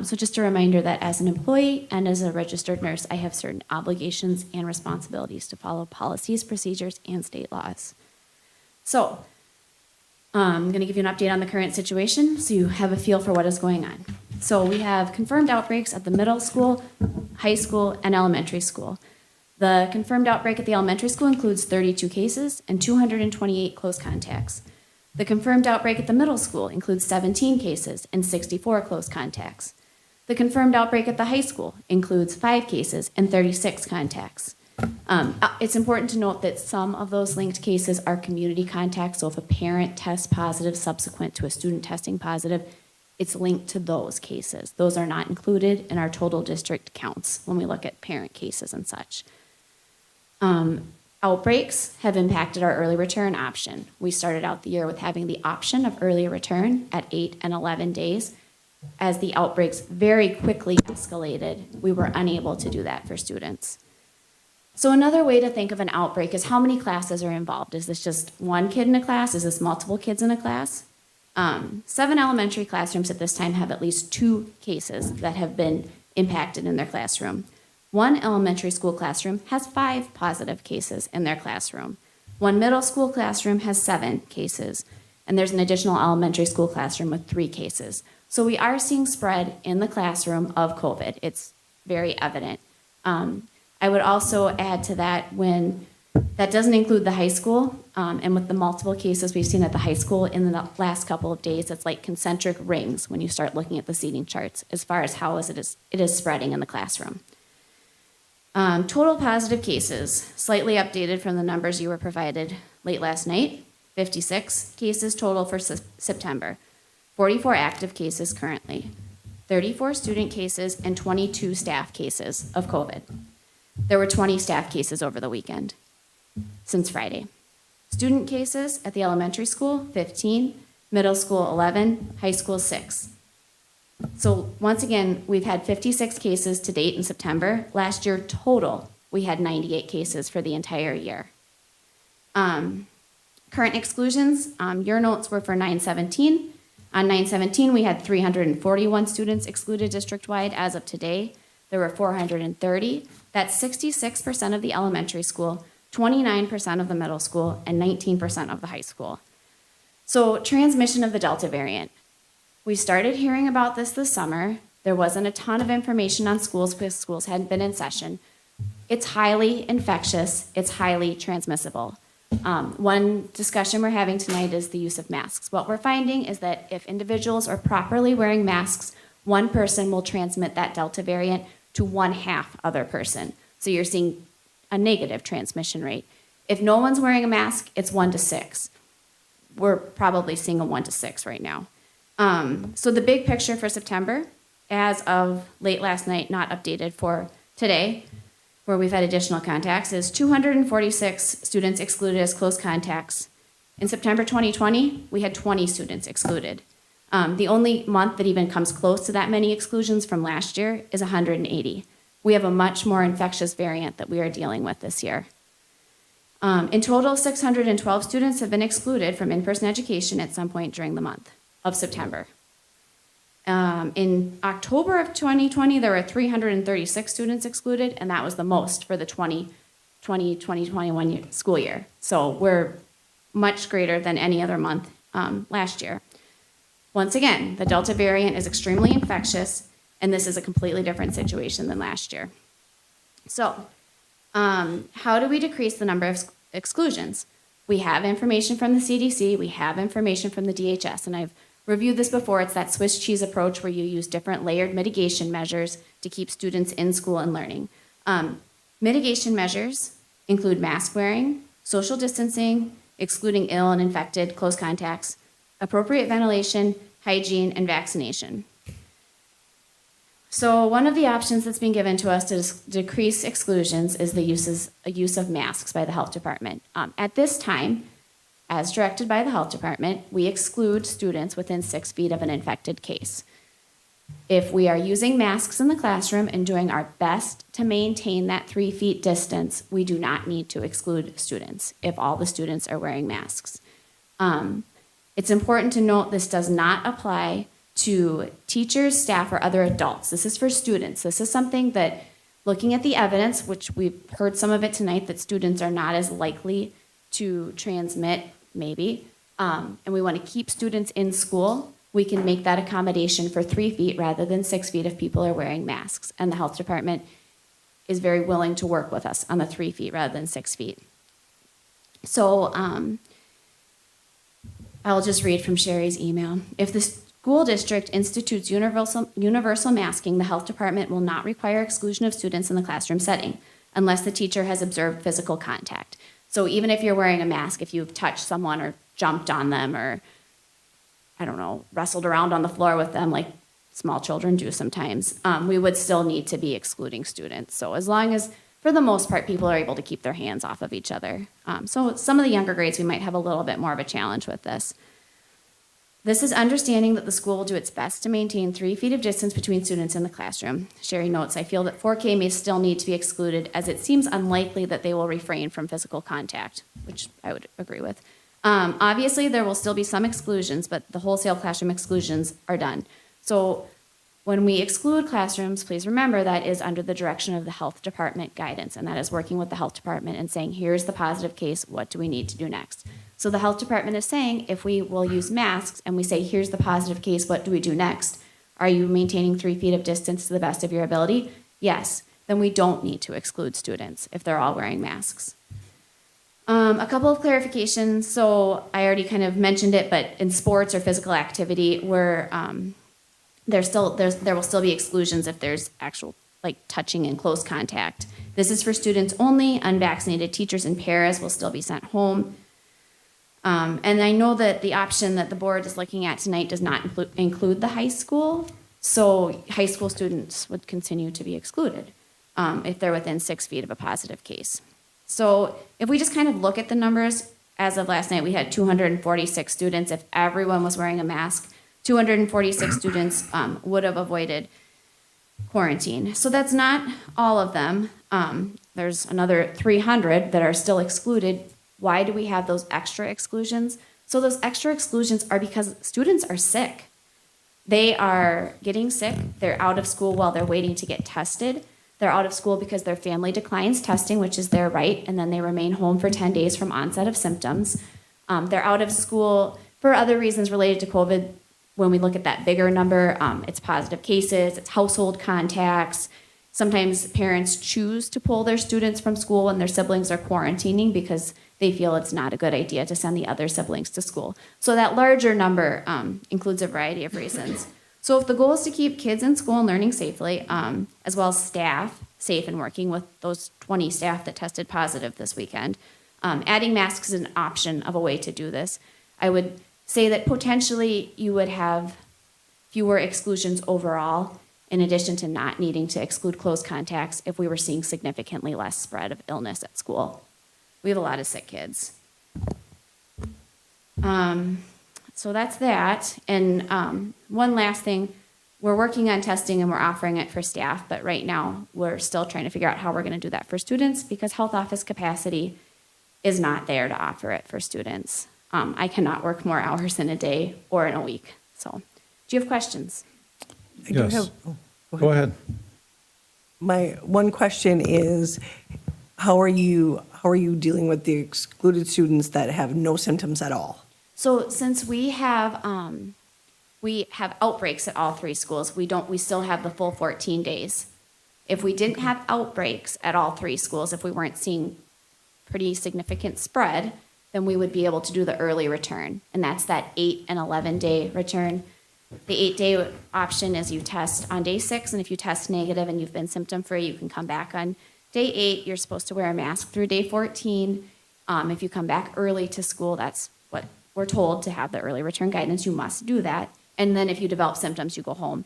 So just a reminder that as an employee and as a registered nurse, I have certain obligations and responsibilities to follow policies, procedures, and state laws. So I'm going to give you an update on the current situation so you have a feel for what is going on. So we have confirmed outbreaks at the middle school, high school, and elementary school. The confirmed outbreak at the elementary school includes 32 cases and 228 close contacts. The confirmed outbreak at the middle school includes 17 cases and 64 close contacts. The confirmed outbreak at the high school includes 5 cases and 36 contacts. It's important to note that some of those linked cases are community contacts, so if a parent tests positive subsequent to a student testing positive, it's linked to those cases. Those are not included in our total district counts when we look at parent cases and such. Outbreaks have impacted our early return option. We started out the year with having the option of early return at 8 and 11 days. As the outbreaks very quickly escalated, we were unable to do that for students. So another way to think of an outbreak is how many classes are involved. Is this just one kid in a class? Is this multiple kids in a class? 7 elementary classrooms at this time have at least 2 cases that have been impacted in their classroom. 1 elementary school classroom has 5 positive cases in their classroom. 1 middle school classroom has 7 cases, and there's an additional elementary school classroom with 3 cases. So we are seeing spread in the classroom of COVID. It's very evident. I would also add to that when that doesn't include the high school, and with the multiple cases we've seen at the high school in the last couple of days, it's like concentric rings when you start looking at the seating charts as far as how it is spreading in the classroom. Total positive cases, slightly updated from the numbers you were provided late last night. 56 cases total for September. 44 active cases currently. 34 student cases and 22 staff cases of COVID. There were 20 staff cases over the weekend since Friday. Student cases at the elementary school, 15, middle school, 11, high school, 6. So once again, we've had 56 cases to date in September. Last year total, we had 98 cases for the entire year. Current exclusions, your notes were for 9/17. On 9/17, we had 341 students excluded district-wide. As of today, there were 430. That's 66% of the elementary school, 29% of the middle school, and 19% of the high school. So transmission of the Delta variant. We started hearing about this summer. There wasn't a ton of information on schools because schools hadn't been in session. It's highly infectious. It's highly transmissible. One discussion we're having tonight is the use of masks. What we're finding is that if individuals are properly wearing masks, one person will transmit that Delta variant to 1/2 other person. So you're seeing a negative transmission rate. If no one's wearing a mask, it's 1 to 6. We're probably seeing a 1 to 6 right now. So the big picture for September, as of late last night, not updated for today, where we've had additional contacts, is 246 students excluded as close contacts. In September 2020, we had 20 students excluded. The only month that even comes close to that many exclusions from last year is 180. We have a much more infectious variant that we are dealing with this year. In total, 612 students have been excluded from in-person education at some point during the month of September. In October of 2020, there were 336 students excluded, and that was the most for the 2020-2021 school year. So we're much greater than any other month last year. Once again, the Delta variant is extremely infectious, and this is a completely different situation than last year. So, how do we decrease the number of exclusions? We have information from the CDC, we have information from the DHS, and I've reviewed this before. It's that Swiss cheese approach where you use different layered mitigation measures to keep students in school and learning. Mitigation measures include mask wearing, social distancing, excluding ill and infected close contacts, appropriate ventilation, hygiene, and vaccination. So one of the options that's been given to us to decrease exclusions is the use of masks by the health department. At this time, as directed by the health department, we exclude students within 6 feet of an infected case. If we are using masks in the classroom and doing our best to maintain that 3 feet distance, we do not need to exclude students if all the students are wearing masks. It's important to note this does not apply to teachers, staff, or other adults. This is for students. This is something that, looking at the evidence, which we've heard some of it tonight, that students are not as likely to transmit, maybe, and we want to keep students in school, we can make that accommodation for 3 feet rather than 6 feet if people are wearing masks. And the health department is very willing to work with us on the 3 feet rather than 6 feet. So I'll just read from Sherry's email. If the school district institutes universal masking, the health department will not require exclusion of students in the classroom setting unless the teacher has observed physical contact. So even if you're wearing a mask, if you've touched someone or jumped on them or, I don't know, wrestled around on the floor with them like small children do sometimes, we would still need to be excluding students. So as long as, for the most part, people are able to keep their hands off of each other. So some of the younger grades, we might have a little bit more of a challenge with this. This is understanding that the school will do its best to maintain 3 feet of distance between students in the classroom. Sherry notes, I feel that 4K may still need to be excluded as it seems unlikely that they will refrain from physical contact, which I would agree with. Obviously, there will still be some exclusions, but the wholesale classroom exclusions are done. So when we exclude classrooms, please remember that is under the direction of the health department guidance, and that is working with the health department and saying, here's the positive case, what do we need to do next? So the health department is saying, if we will use masks and we say, here's the positive case, what do we do next? Are you maintaining 3 feet of distance to the best of your ability? Yes. Then we don't need to exclude students if they're all wearing masks. A couple of clarifications. So I already kind of mentioned it, but in sports or physical activity, where there will still be exclusions if there's actual like touching and close contact. This is for students only. Unvaccinated teachers and paras will still be sent home. And I know that the option that the board is looking at tonight does not include the high school. So high school students would continue to be excluded if they're within 6 feet of a positive case. So if we just kind of look at the numbers, as of last night, we had 246 students. If everyone was wearing a mask, 246 students would have avoided quarantine. So that's not all of them. There's another 300 that are still excluded. Why do we have those extra exclusions? So those extra exclusions are because students are sick. They are getting sick. They're out of school while they're waiting to get tested. They're out of school because their family declines testing, which is their right, and then they remain home for 10 days from onset of symptoms. They're out of school for other reasons related to COVID. When we look at that bigger number, it's positive cases, it's household contacts. Sometimes parents choose to pull their students from school when their siblings are quarantining because they feel it's not a good idea to send the other siblings to school. So that larger number includes a variety of reasons. So if the goal is to keep kids in school and learning safely, as well as staff safe and working with those 20 staff that tested positive this weekend, adding masks is an option of a way to do this. I would say that potentially you would have fewer exclusions overall, in addition to not needing to exclude close contacts if we were seeing significantly less spread of illness at school. We have a lot of sick kids. So that's that. And one last thing, we're working on testing and we're offering it for staff, but right now we're still trying to figure out how we're going to do that for students because health office capacity is not there to offer it for students. I cannot work more hours in a day or in a week. So, do you have questions? I do Yes. have- Go ahead. My one question is, how are you dealing with the excluded students that have no symptoms at all? So since we have we have outbreaks at all 3 schools. We still have the full 14 days. If we didn't have outbreaks at all 3 schools, if we weren't seeing pretty significant spread, then we would be able to do the early return. And that's that 8 and 11-day return. The 8-day option is you test on day 6, and if you test negative and you've been symptom-free, you can come back on day 8. You're supposed to wear a mask through day 14. If you come back early to school, that's what we're told to have the early return guidance. You must do that. And then if you develop symptoms, you go home.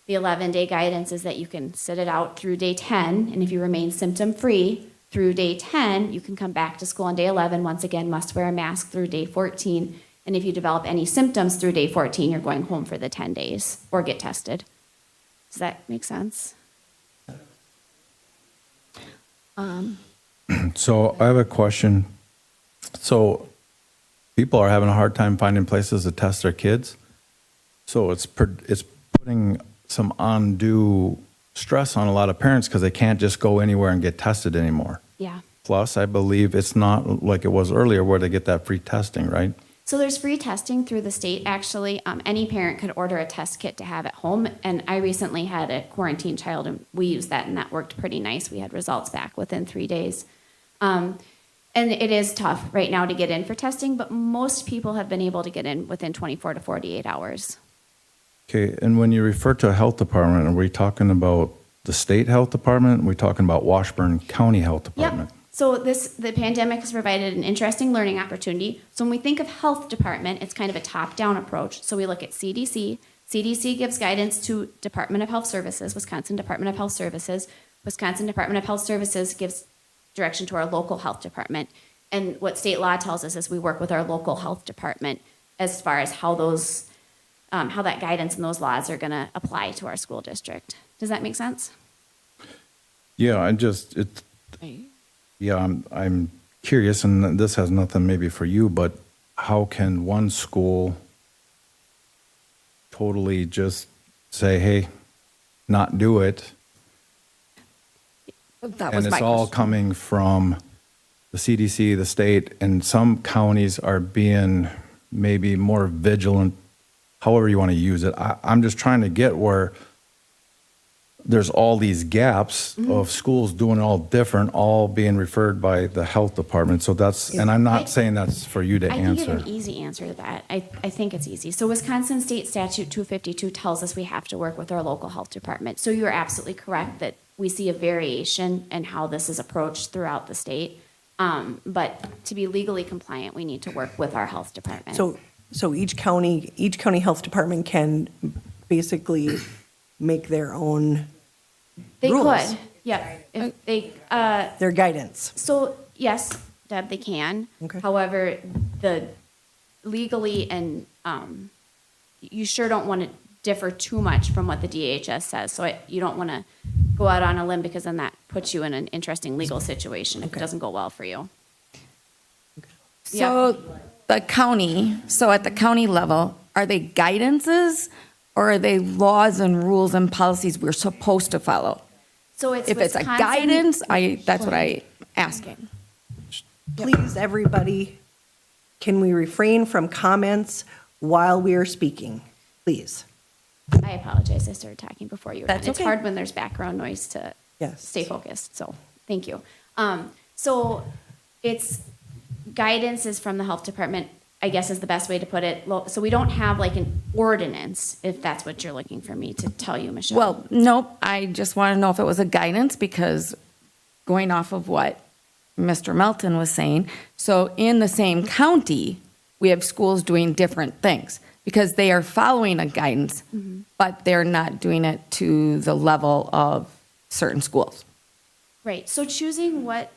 The 11-day guidance is that you can sit it out through day 10, and if you remain symptom-free through day 10, you can come back to school on day 11. Once again, must wear a mask through day 14. And if you develop any symptoms through day 14, you're going home for the 10 days or get tested. Does that make sense? So I have a question. So people are having a hard time finding places to test their kids. So it's putting some undue stress on a lot of parents because they can't just go anywhere and get tested anymore. Yeah. Plus, I believe it's not like it was earlier where they get that free testing, right? So there's free testing through the state, actually. Any parent could order a test kit to have at home. And I recently had a quarantine child, and we used that, and that worked pretty nice. We had results back within 3 days. And it is tough right now to get in for testing, but most people have been able to get in within 24 to 48 hours. Okay, and when you refer to a health department, are we talking about the state health department? Are we talking about Washburn County Health Department? Yep. So the pandemic has provided an interesting learning opportunity. So when we think of health department, it's kind of a top-down approach. So we look at CDC. CDC gives guidance to Department of Health Services, Wisconsin Department of Health Services. Wisconsin Department of Health Services gives direction to our local health department. And what state law tells us is we work with our local health department as far as how those, how that guidance and those laws are going to apply to our school district. Does that make sense? Yeah, I'm curious, and this has nothing maybe for you, but how can one school totally just say, hey, not do it? That And was my it's all question. coming from the CDC, the state, and some counties are being maybe more vigilant, however you want to use it. I'm just trying to get where there's all these gaps of schools doing it all different, all being referred by the health department. So that's, and I'm not saying that's for you to I can give answer. an easy answer to that. I think it's easy. So Wisconsin State Statute 252 tells us we have to work with our local health department. So you're absolutely correct that we see a variation in how this is approached throughout the state. But to be legally compliant, we need to work with our health department. So each county health department can basically make their own They rules. could, yeah. If they, Their guidance. so yes, Deb, they can. Okay. However, the legally and you sure don't want to differ too much from what the DHS says. So you don't want to go out on a limb because then that puts you in an interesting legal situation if it doesn't go well for you. So the county, so at the county level, are they guidances or are they laws and rules and policies we're supposed to follow? So it's If it's a Wisconsin- guidance, that's what I'm asking. Please, everybody, can we refrain from comments while we are speaking? Please. I apologize. I started talking before you were That's done. It's okay. hard when there's background noise to Yes. stay focused. So thank you. So it's guidance is from the health department, I guess is the best way to put it. So we don't have like an ordinance, if that's what you're looking for me to tell you, Michelle. Well, nope, I just want to know if it was a guidance because going off of what Mr. Melton was saying, so in the same county, we have schools doing different things because they are following a guidance, but they're not doing it to the level of certain schools. Right. So choosing what,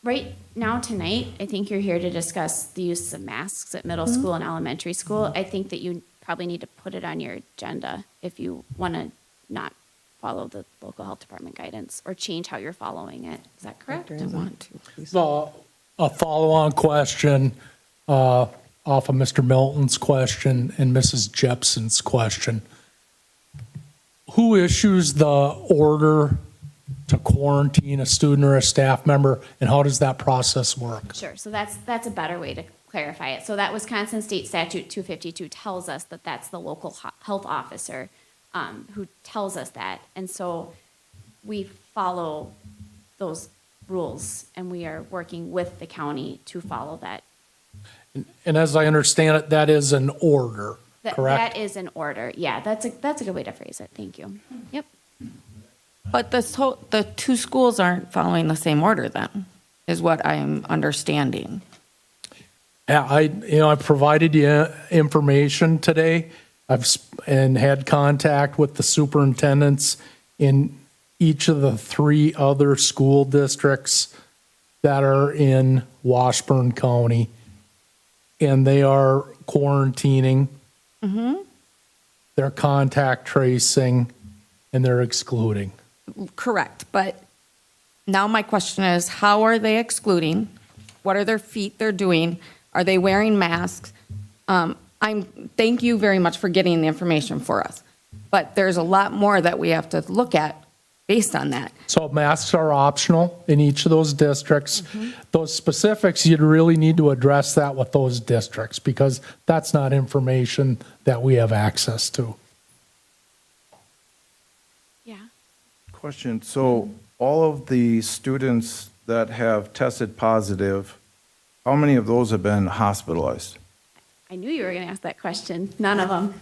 right now tonight, I think you're here to discuss the use of masks at middle school and elementary school. I think that you probably need to put it on your agenda if you want to not follow the local health department guidance or change how you're following it. Is that correct? I want to. So a follow-on question off of Mr. Melton's question and Mrs. Jepson's question. Who issues the order to quarantine a student or a staff member, and how does that process work? Sure. So that's a better way to clarify it. So that Wisconsin State Statute 252 tells us that that's the local health officer who tells us that. And so we follow those rules, and we are working with the county to follow that. And as I understand it, that is an order, correct? That is an order. Yeah, that's a good way to phrase it. Thank you. Yep. But the two schools aren't following the same order then, is what I'm understanding. Yeah, I provided you information today. And had contact with the superintendents in each of the 3 other school districts that are in Washburn County. And they are quarantining. They're contact tracing, and they're excluding. Correct, but now my question is, how are they excluding? What are their feet they're doing? Are they wearing masks? Thank you very much for getting the information for us, but there's a lot more that we have to look at based on that. So masks are optional in each of those districts. Those specifics, you'd really need to address that with those districts, because that's not information that we have access to. Yeah. Question, so all of the students that have tested positive, how many of those have been hospitalized? I knew you were going to ask that question. None of them.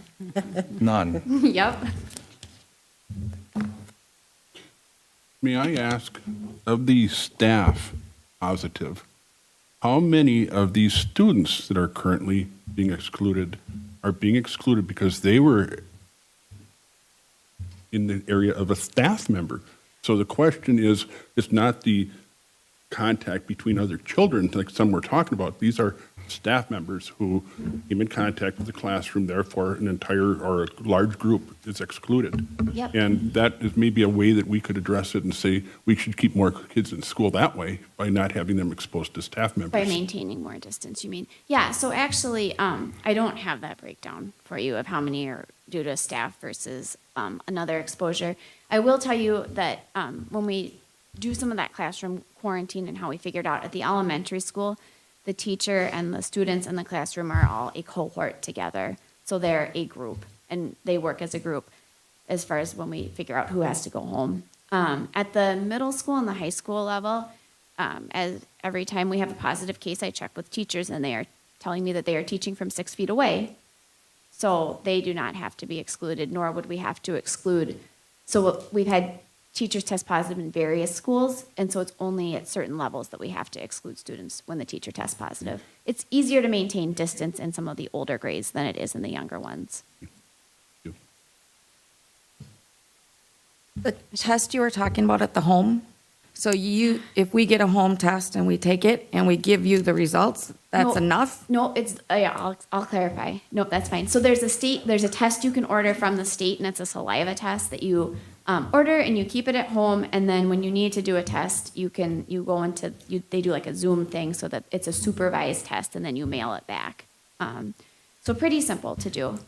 None. Yep. May I ask, of the staff positive, how many of these students that are currently being excluded are being excluded because they were in the area of a staff member? So the question is, it's not the contact between other children, like some were talking about. These are staff members who came in contact with the classroom, therefore an entire or a large group is excluded. Yep. And that is maybe a way that we could address it and say we should keep more kids in school that way by not having them exposed to staff members. By maintaining more distance, you mean? Yeah, so actually, I don't have that breakdown for you of how many are due to staff versus another exposure. I will tell you that when we do some of that classroom quarantine and how we figured out at the elementary school, the teacher and the students in the classroom are all a cohort together. So they're a group, and they work as a group as far as when we figure out who has to go home. At the middle school and the high school level, as every time we have a positive case, I check with teachers, and they are telling me that they are teaching from 6 feet away. So they do not have to be excluded, nor would we have to exclude. So we've had teachers test positive in various schools, and so it's only at certain levels that we have to exclude students when the teacher tests positive. It's easier to maintain distance in some of the older grades than it is in the younger ones. The test you were talking about at the home, so if we get a home test and we take it and we give you the results, that's enough? No, it's, yeah, I'll clarify. Nope, that's fine. So there's a test you can order from the state, and it's a saliva test that you order, and you keep it at home, and then when you need to do a test, they do like a Zoom thing so that it's a supervised test, and then you mail it back. So pretty simple to do.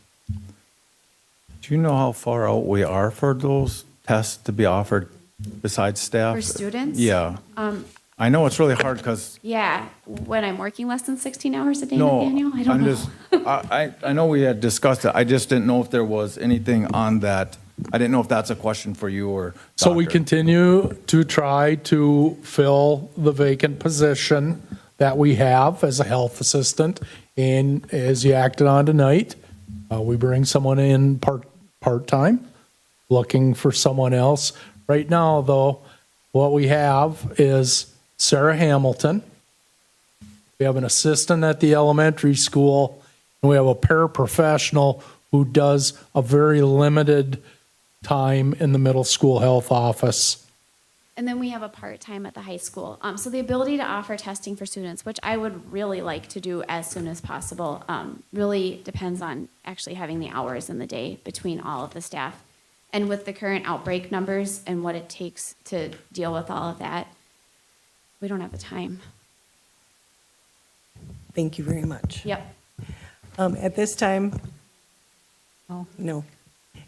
Do you know how far out we are for those tests to be offered besides staff? For students? Yeah. I know it's really hard because. Yeah, when I'm working less than 16 hours a day, No, Nathaniel, I don't know. I know we had discussed it. I just didn't know if there was anything on that. I didn't know if that's a question for you or So we Doctor. continue to try to fill the vacant position that we have as a health assistant. And as you acted on tonight, we bring someone in part-time, looking for someone else. Right now, though, what we have is Sarah Hamilton. We have an assistant at the elementary school, and we have a paraprofessional who does a very limited time in the middle school health office. And then we have a part-time at the high school. So the ability to offer testing for students, which I would really like to do as soon as possible, really depends on actually having the hours in the day between all of the staff. And with the current outbreak numbers and what it takes to deal with all of that, we don't have the time. Thank you very much. Yep. At this time, no.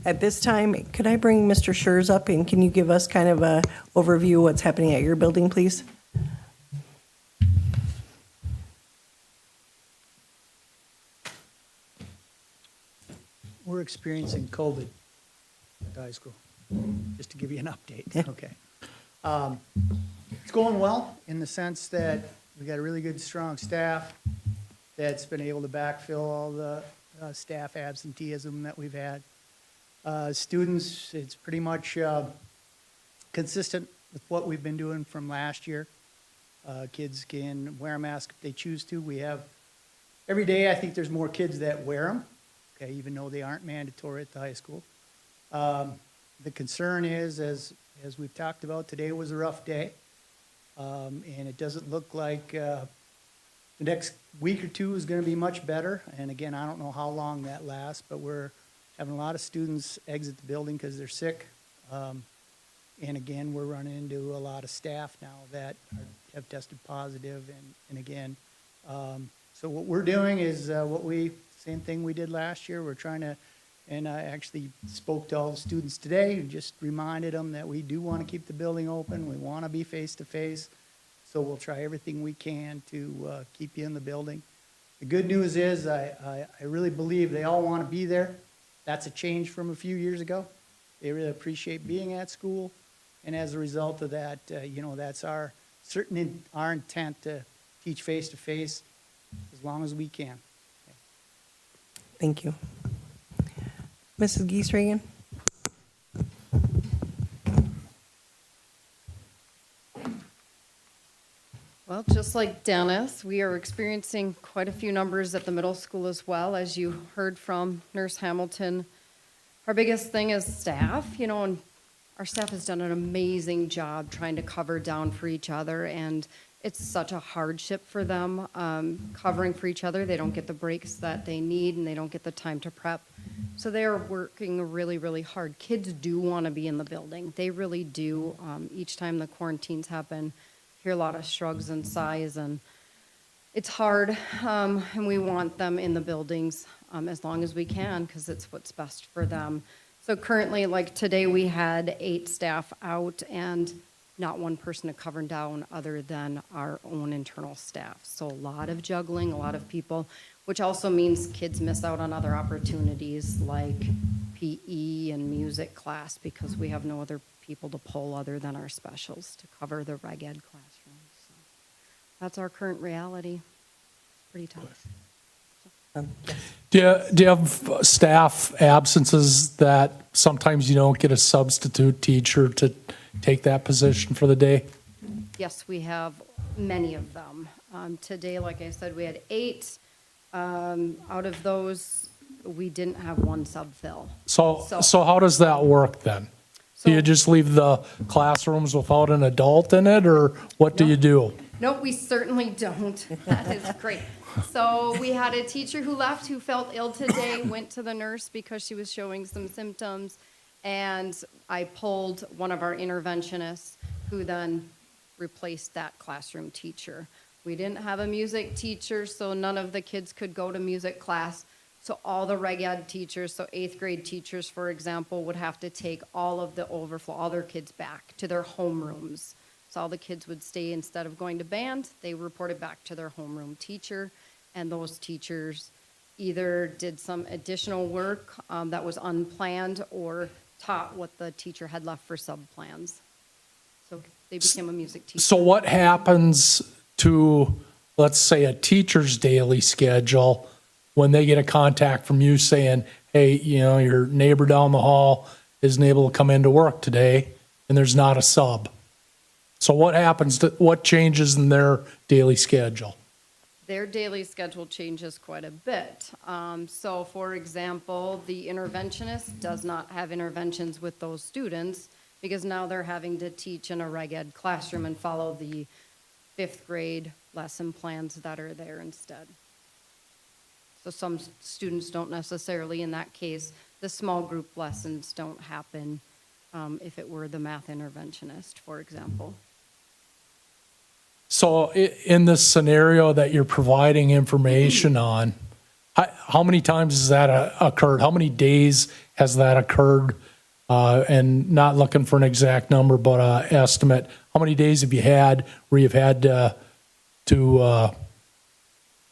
At this time, could I bring Mr. Schurz up, and can you give us kind of a overview of what's happening at your building, please? we're experiencing COVID at the high school, just to give you an update, okay. It's going well in the sense that we got a really good, strong staff that's been able to backfill all the staff absenteeism that we've had. Students, it's pretty much consistent with what we've been doing from last year. Kids can wear a mask if they choose to. We have, every day I think there's more kids that wear them, okay, even though they aren't mandatory at the high school. The concern is, as we've talked about, today was a rough day. And it doesn't look like the next week or two is going to be much better. And again, I don't know how long that lasts, but we're having a lot of students exit the building because they're sick. And again, we're running into a lot of staff now that have tested positive. And again, so what we're doing is same thing we did last year. We're trying to, and I actually spoke to all the students today and just reminded them that we do want to keep the building open. We want to be face-to-face. So we'll try everything we can to keep you in the building. The good news is I really believe they all want to be there. That's a change from a few years ago. They really appreciate being at school. And as a result of that, that's our intent to teach face-to-face as long as we can. Okay. Thank you. Mrs. Geese-Reagan? Well, just like Dennis, we are experiencing quite a few numbers at the middle school as well, as you heard from Nurse Hamilton. Our biggest thing is staff, and our staff has done an amazing job trying to cover down for each other, and it's such a hardship for them covering for each other. They don't get the breaks that they need, and they don't get the time to prep. So they are working really, really hard. Kids do want to be in the building. They really do. Each time the quarantines happen, hear a lot of shrugs and sighs, and it's hard, and we want them in the buildings as long as we can because it's what's best for them. So currently, like today, we had 8 staff out and not one person to cover down other than our own internal staff. So a lot of juggling, a lot of people, which also means kids miss out on other opportunities like PE and music class because we have no other people to pull other than our specials to cover the reg ed classrooms. So that's our current reality. Pretty tough. Do you have staff absences that sometimes you don't get a substitute teacher to take that position for the day? Yes, we have many of them. Today, like I said, we had 8. Out of those, we didn't have one sub-fill. So how does that work then? Do you just leave the classrooms without an adult in it, or what do you do? Nope, we certainly don't. That is great. So we had a teacher who left who felt ill today, went to the nurse because she was showing some symptoms, and I pulled one of our interventionists who then replaced that classroom teacher. We didn't have a music teacher, so none of the kids could go to music class. So all the reg ed teachers, so 8th grade teachers, for example, would have to take all of the overflow, all their kids back to their homerooms. So all the kids would stay, instead of going to band, they reported back to their homeroom teacher. And those teachers either did some additional work that was unplanned or taught what the teacher had left for sub-plans. So they became a music teacher. So what happens to, let's say, a teacher's daily schedule when they get a contact from you saying, hey, your neighbor down the hall isn't able to come into work today and there's not a sub? So what changes in their daily schedule? Their daily schedule changes quite a bit. So for example, the interventionist does not have interventions with those students because now they're having to teach in a reg ed classroom and follow the 5th grade lesson plans that are there instead. So some students don't necessarily, in that case, the small group lessons don't happen if it were the math interventionist, for example. So in this scenario that you're providing information on, how many times has that occurred? How many days has that occurred? And not looking for an exact number, but an estimate. How many days have you had where you've had to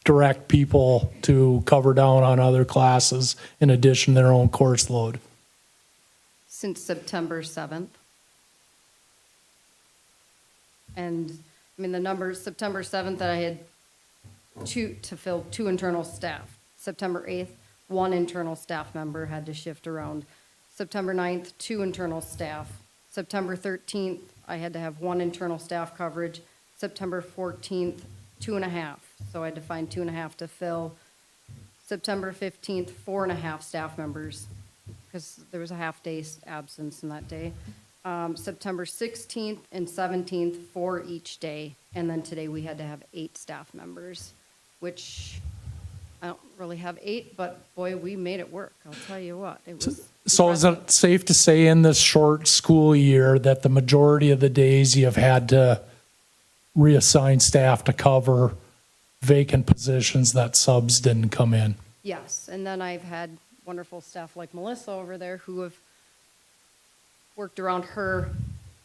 direct people to cover down on other classes in addition to their own course load? Since September 7th. And, I mean, the numbers, September 7th, that I had to fill 2 internal staff. September 8th, 1 internal staff member had to shift around. September 9th, 2 internal staff. September 13th, I had to have 1 internal staff coverage. September 14th, 2.5. So I had to find 2.5 to fill. September 15th, 4.5 staff members, because there was a half-day absence in that day. September 16th and 17th, 4 each day. And then today we had to have 8 staff members, which I don't really have 8, but boy, we made it work. I'll tell you what, it was. So is it safe to say in this short school year that the majority of the days you've had to reassign staff to cover vacant positions that subs didn't come in? Yes, and then I've had wonderful staff like Melissa over there who have worked around her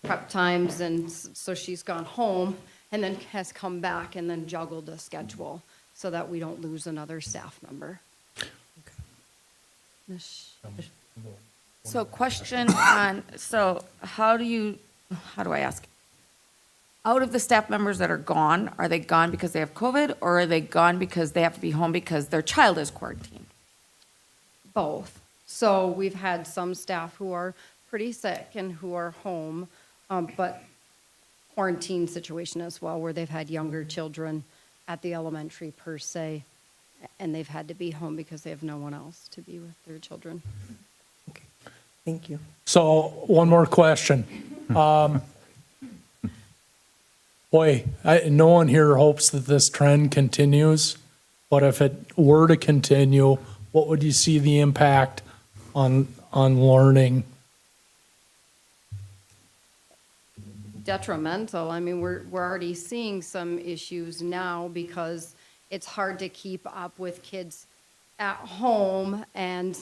prep times, and so she's gone home and then has come back and then juggled a schedule so that we don't lose another staff member. So question on, so how do I ask? Out of the staff members that are gone, are they gone because they have COVID, or are they gone because they have to be home because their child is quarantined? Both. So we've had some staff who are pretty sick and who are home, but quarantine situation as well, where they've had younger children at the elementary per se, and they've had to be home because they have no one else to be with their children. Thank you. So one more question. Boy, no one here hopes that this trend continues, but if it were to continue, what would you see the impact on learning? Detrimental. I mean, we're already seeing some issues now because it's hard to keep up with kids at home and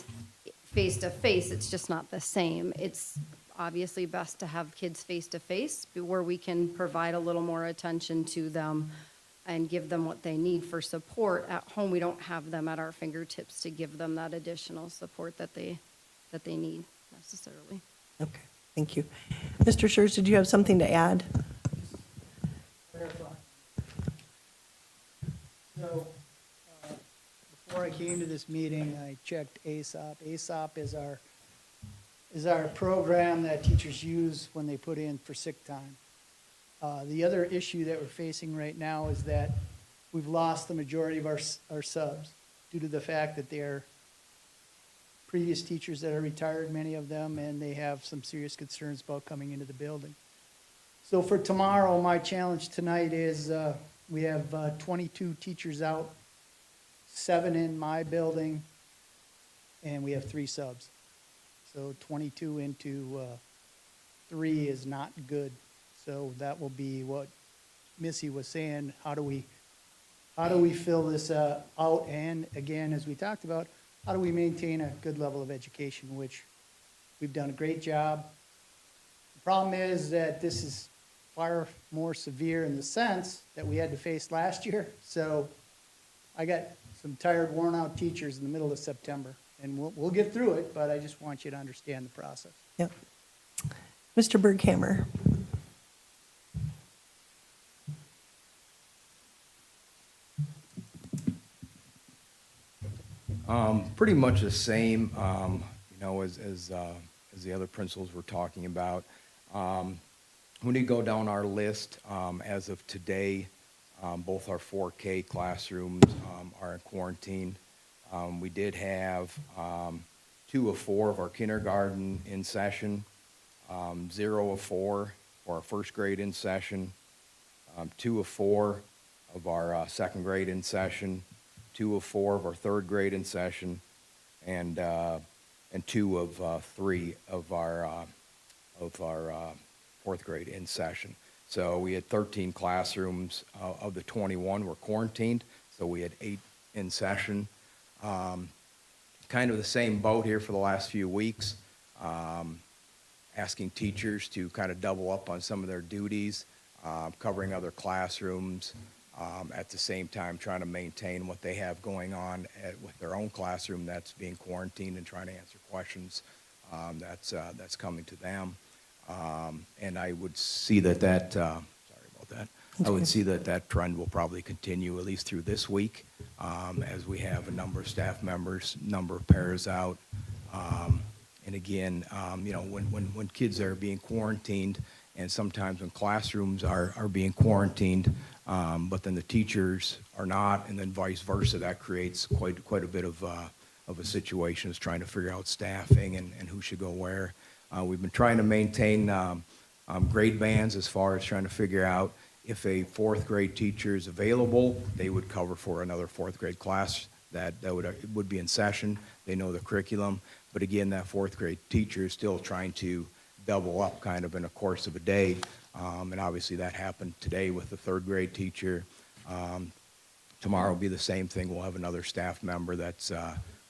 face to face. It's just not the same. It's obviously best to have kids face to face where we can provide a little more attention to them and give them what they need for support. At home, we don't have them at our fingertips to give them that additional support that they need necessarily. Okay, thank you. Mr. Schurz, did you have something to add? So, before I came to this meeting, I checked ASOP. ASOP is our program that teachers use when they put in for sick time. The other issue that we're facing right now is that we've lost the majority of our subs due to the fact that they're previous teachers that are retired, many of them, and they have some serious concerns about coming into the building. So for tomorrow, my challenge tonight is we have 22 teachers out, 7 in my building, and we have 3 subs. So 22 into 3 is not good. So that will be what Missy was saying. How do we fill this out? And again, as we talked about, how do we maintain a good level of education, which we've done a great job. The problem is that this is far more severe in the sense that we had to face last year. So I got some tired, worn out teachers in the middle of September, and we'll get through it, but I just want you to understand the process. Yep. Mr. Berghammer. Pretty much the same, as the other principals were talking about. When you go down our list, as of today, both our 4K classrooms are in quarantine. We did have 2 of 4 of our kindergarten in session, 0 of 4 for our first grade in session, 2 of 4 of our second grade in session, 2 of 4 of our third grade in session, and 2 of 3 of our fourth grade in session. So we had 13 classrooms of the 21 were quarantined, so we had 8 in session. Kind of the same boat here for the last few weeks, asking teachers to kind of double up on some of their duties, covering other classrooms, at the same time trying to maintain what they have going on with their own classroom that's being quarantined and trying to answer questions that's coming to them. And I would see that, sorry about that. I would see that trend will probably continue at least through this week, as we have a number of staff members, number of pairs out. And again, when kids are being quarantined, and sometimes when classrooms are being quarantined, but then the teachers are not, and then vice versa, that creates quite a bit of a situation, is trying to figure out staffing and who should go where. We've been trying to maintain grade bands as far as trying to figure out if a fourth grade teacher is available, they would cover for another fourth grade class that would be in session. They know the curriculum. But again, that fourth grade teacher is still trying to double up kind of in a course of a day. And obviously that happened today with the third grade teacher. Tomorrow will be the same thing. We'll have another staff member that's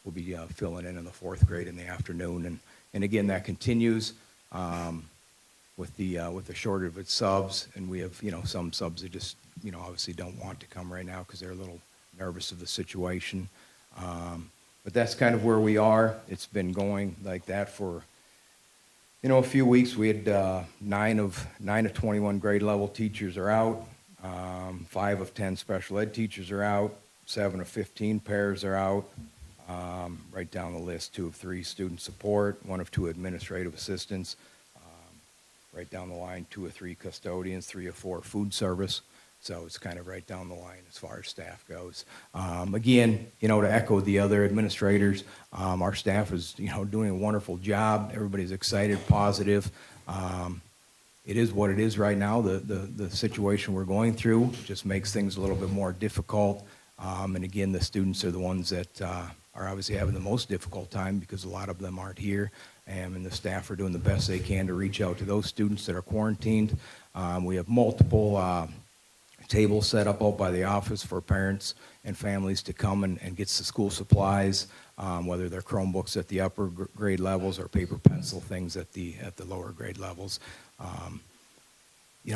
will be filling in the fourth grade in the afternoon. And again, that continues with the shortage of subs. And we have, some subs that just, obviously don't want to come right now because they're a little nervous of the situation. But that's kind of where we are. It's been going like that for, a few weeks. We had 9 of 21 grade level teachers are out. 5 of 10 special ed teachers are out. 7 of 15 pairs are out. Right down the list, 2 of 3 student support, 1 of 2 administrative assistants. Right down the line, 2 of 3 custodians, 3 of 4 food service. So it's kind of right down the line as far as staff goes. Again, to echo the other administrators, our staff is, doing a wonderful job. Everybody's excited, positive. It is what it is right now. The situation we're going through just makes things a little bit more difficult. And again, the students are the ones that are obviously having the most difficult time because a lot of them aren't here. And the staff are doing the best they can to reach out to those students that are quarantined. We have multiple tables set up out by the office for parents and families to come and get the school supplies, whether they're Chromebooks at the upper grade levels or paper pencil things at the lower grade levels.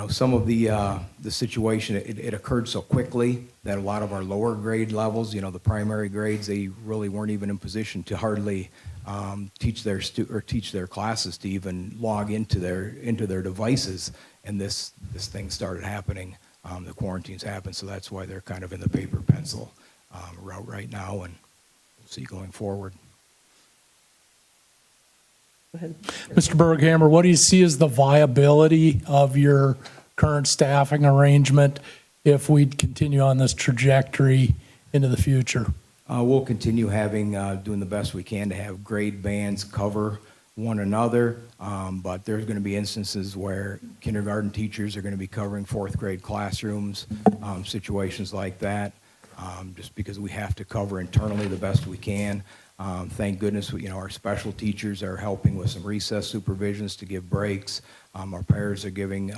Some of the situation, it occurred so quickly that a lot of our lower grade levels, the primary grades, they really weren't even in position to hardly teach their classes, to even log into their devices. And this thing started happening. The quarantines happened, so that's why they're kind of in the paper pencil route right now, and we'll see going forward. Go ahead. Mr. Berghammer, what do you see as the viability of your current staffing arrangement if we continue on this trajectory into the future? We'll continue doing the best we can to have grade bands cover one another, but there's going to be instances where kindergarten teachers are going to be covering fourth grade classrooms, situations like that, just because we have to cover internally the best we can. Thank goodness, our special teachers are helping with some recess supervisions to give breaks. Our pairs are giving,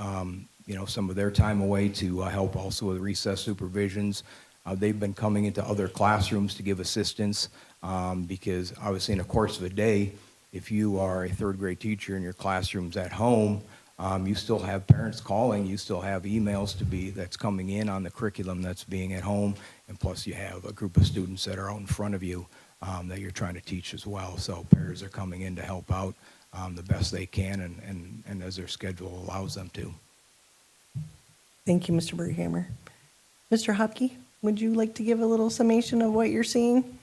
some of their time away to help also with recess supervisions. They've been coming into other classrooms to give assistance because obviously in the course of a day, if you are a third grade teacher and your classroom's at home, you still have parents calling, you still have emails that's coming in on the curriculum that's being at home, and plus you have a group of students that are out in front of you that you're trying to teach as well. So pairs are coming in to help out the best they can and as their schedule allows them to. Thank you, Mr. Berghammer. Mr. Hopke, would you like to give a little summation of what you're seeing?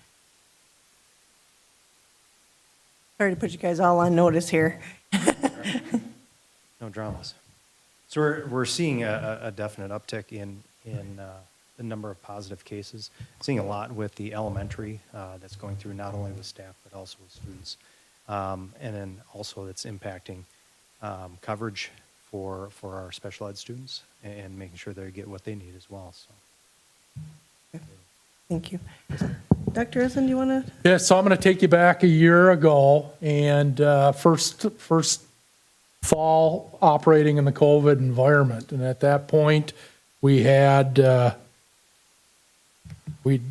Sorry to put you guys all on notice here. No dramas. So we're seeing a definite uptick in the number of positive cases. Seeing a lot with the elementary that's going through not only with staff but also with students, and then also that's impacting coverage for our special ed students and making sure they get what they need as well. So. Thank you. Dr. Essen, do you want to? Yeah, so I'm going to take you back a year ago, and first fall operating in the COVID environment. And at that point, we had we'd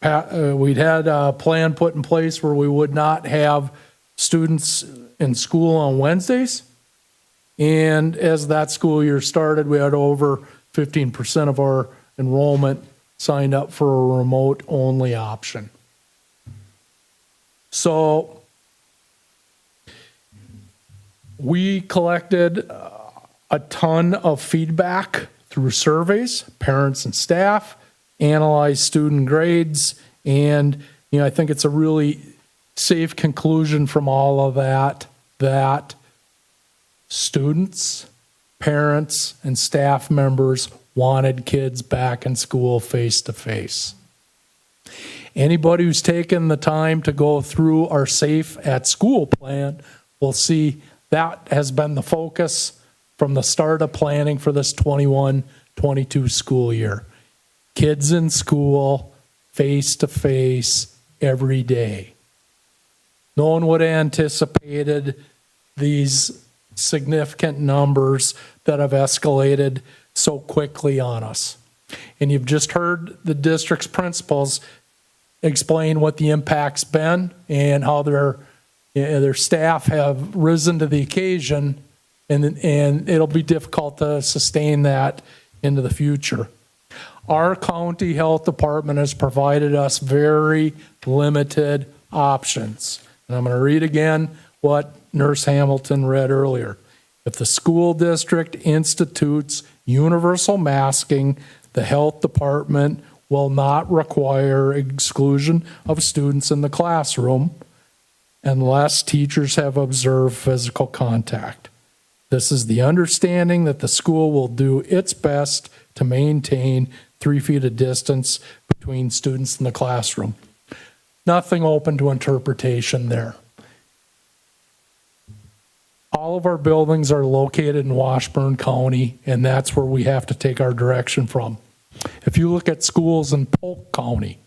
had a plan put in place where we would not have students in school on Wednesdays. And as that school year started, we had over 15% of our enrollment signed up for a remote-only option. So we collected a ton of feedback through surveys, parents and staff, analyzed student grades, and I think it's a really safe conclusion from all of that students, parents, and staff members wanted kids back in school face-to-face. Anybody who's taken the time to go through our Safe at School plan will see that has been the focus from the start of planning for this 21-22 school year. Kids in school, face-to-face, every day. No one would have anticipated these significant numbers that have escalated so quickly on us. And you've just heard the district's principals explain what the impact's been and how their staff have risen to the occasion, and it'll be difficult to sustain that into the future. Our county health department has provided us very limited options. And I'm going to read again what Nurse Hamilton read earlier. If the school district institutes universal masking, the health department will not require exclusion of students in the classroom unless teachers have observed physical contact. This is the understanding that the school will do its best to maintain 3 feet of distance between students in the classroom. Nothing open to interpretation there. All of our buildings are located in Washburn County, and that's where we have to take our direction from. If you look at schools in Polk County,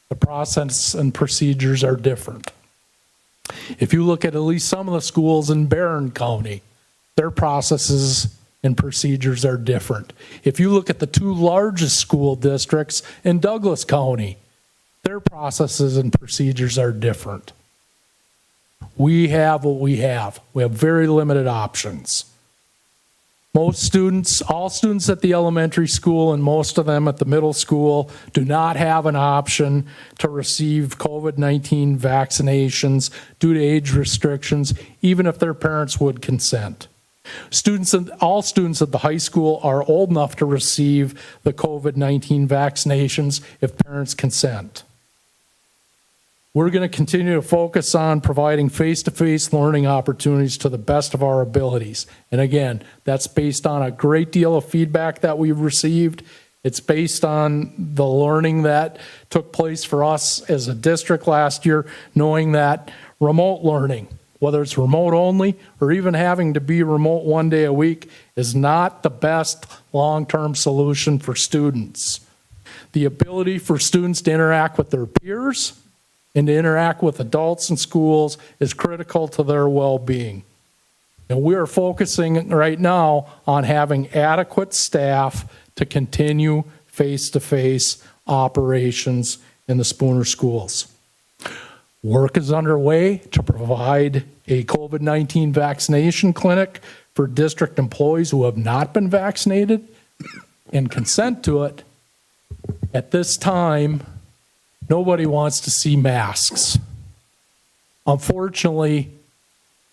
the process and procedures are different. If you look at least some of the schools in Barron County, their processes and procedures are different. If you look at the 2 largest school districts in Douglas County, their processes and procedures are different. We have what we have. We have very limited options. Most students, all students at the elementary school and most of them at the middle school do not have an option to receive COVID-19 vaccinations due to age restrictions, even if their parents would consent. All students at the high school are old enough to receive the COVID-19 vaccinations if parents consent. We're going to continue to focus on providing face-to-face learning opportunities to the best of our abilities. And again, that's based on a great deal of feedback that we've received. It's based on the learning that took place for us as a district last year, knowing that remote learning, whether it's remote only or even having to be remote 1 day a week, is not the best long-term solution for students. The ability for students to interact with their peers and to interact with adults in schools is critical to their well-being. And we are focusing right now on having adequate staff to continue face-to-face operations in the Spooner schools. Work is underway to provide a COVID-19 vaccination clinic for district employees who have not been vaccinated and consent to it. At this time, nobody wants to see masks. Unfortunately,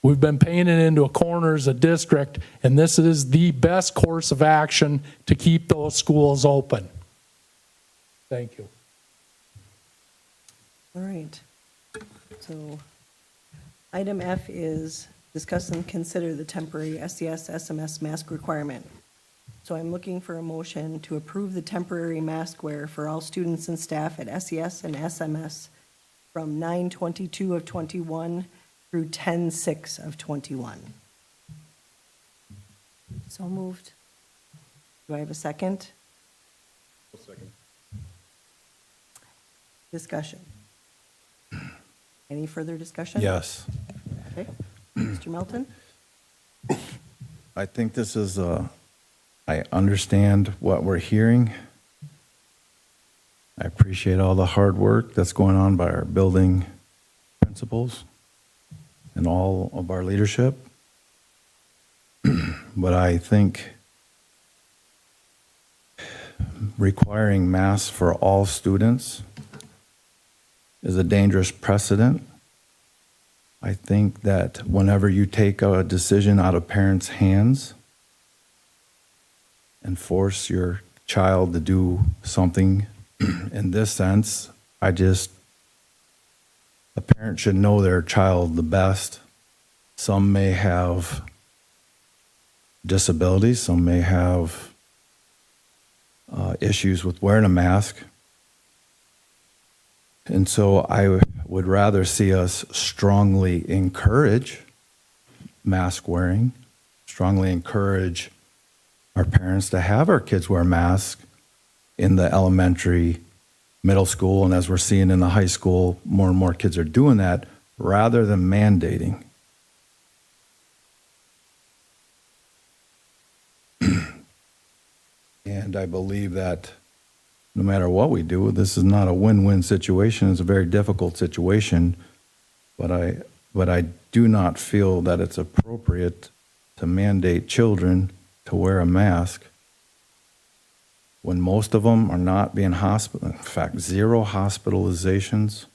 we've been painted into a corner as a district, and this is the best course of action to keep those schools open. Thank you. All right. So item F is discuss and consider the temporary SES SMS mask requirement. So I'm looking for a motion to approve the temporary mask wear for all students and staff at SES and SMS from 9/22 of '21 through 10/6 of '21. So moved. Do I have a second? A second. Discussion. Any further discussion? Yes. Okay. Mr. Melton? I think this is I understand what we're hearing. I appreciate all the hard work that's going on by our building principals and all of our leadership. But I think requiring masks for all students is a dangerous precedent. I think that whenever you take a decision out of parents' hands and force your child to do something in this sense, a parent should know their child the best. Some may have disabilities, some may have issues with wearing a mask. And so I would rather see us strongly encourage mask wearing, strongly encourage our parents to have our kids wear masks in the elementary, middle school, and as we're seeing in the high school, more and more kids are doing that rather than mandating. And I believe that no matter what we do, this is not a win-win situation. It's a very difficult situation, but I do not feel that it's appropriate to mandate children to wear a mask when most of them are not being hospitalized. In fact, 0 hospitalizations,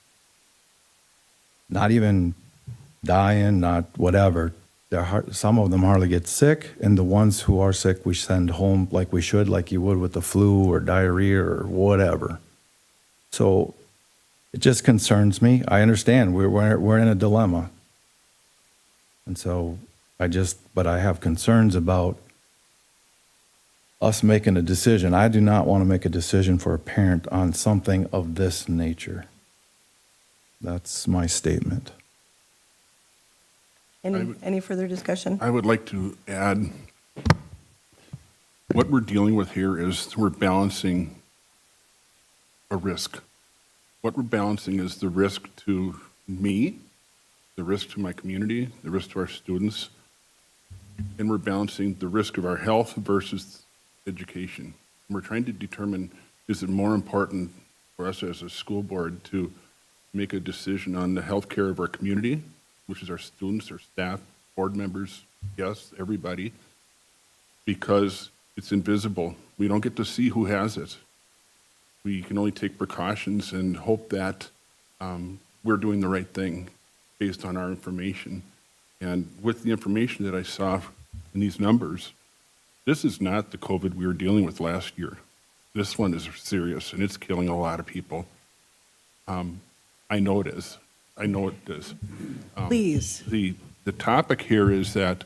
not even dying, not whatever. Some of them hardly get sick, and the ones who are sick, we send home like we should, like you would with the flu or diarrhea or whatever. So it just concerns me. I understand we're in a dilemma, and so but I have concerns about us making a decision. I do not want to make a decision for a parent on something of this nature. That's my statement. Any further discussion? I would like to add, what we're dealing with here is we're balancing a risk. What we're balancing is the risk to me, the risk to my community, the risk to our students, and we're balancing the risk of our health versus education. And we're trying to determine, is it more important for us as a school board to make a decision on the health care of our community, which is our students, our staff, board members, yes, everybody, because it's invisible. We don't get to see who has it. We can only take precautions and hope that we're doing the right thing based on our information. And with the information that I saw in these numbers, this is not the COVID we were dealing with last year. This one is serious, and it's killing a lot of people. I know it is. I know it is. Please. The topic here is that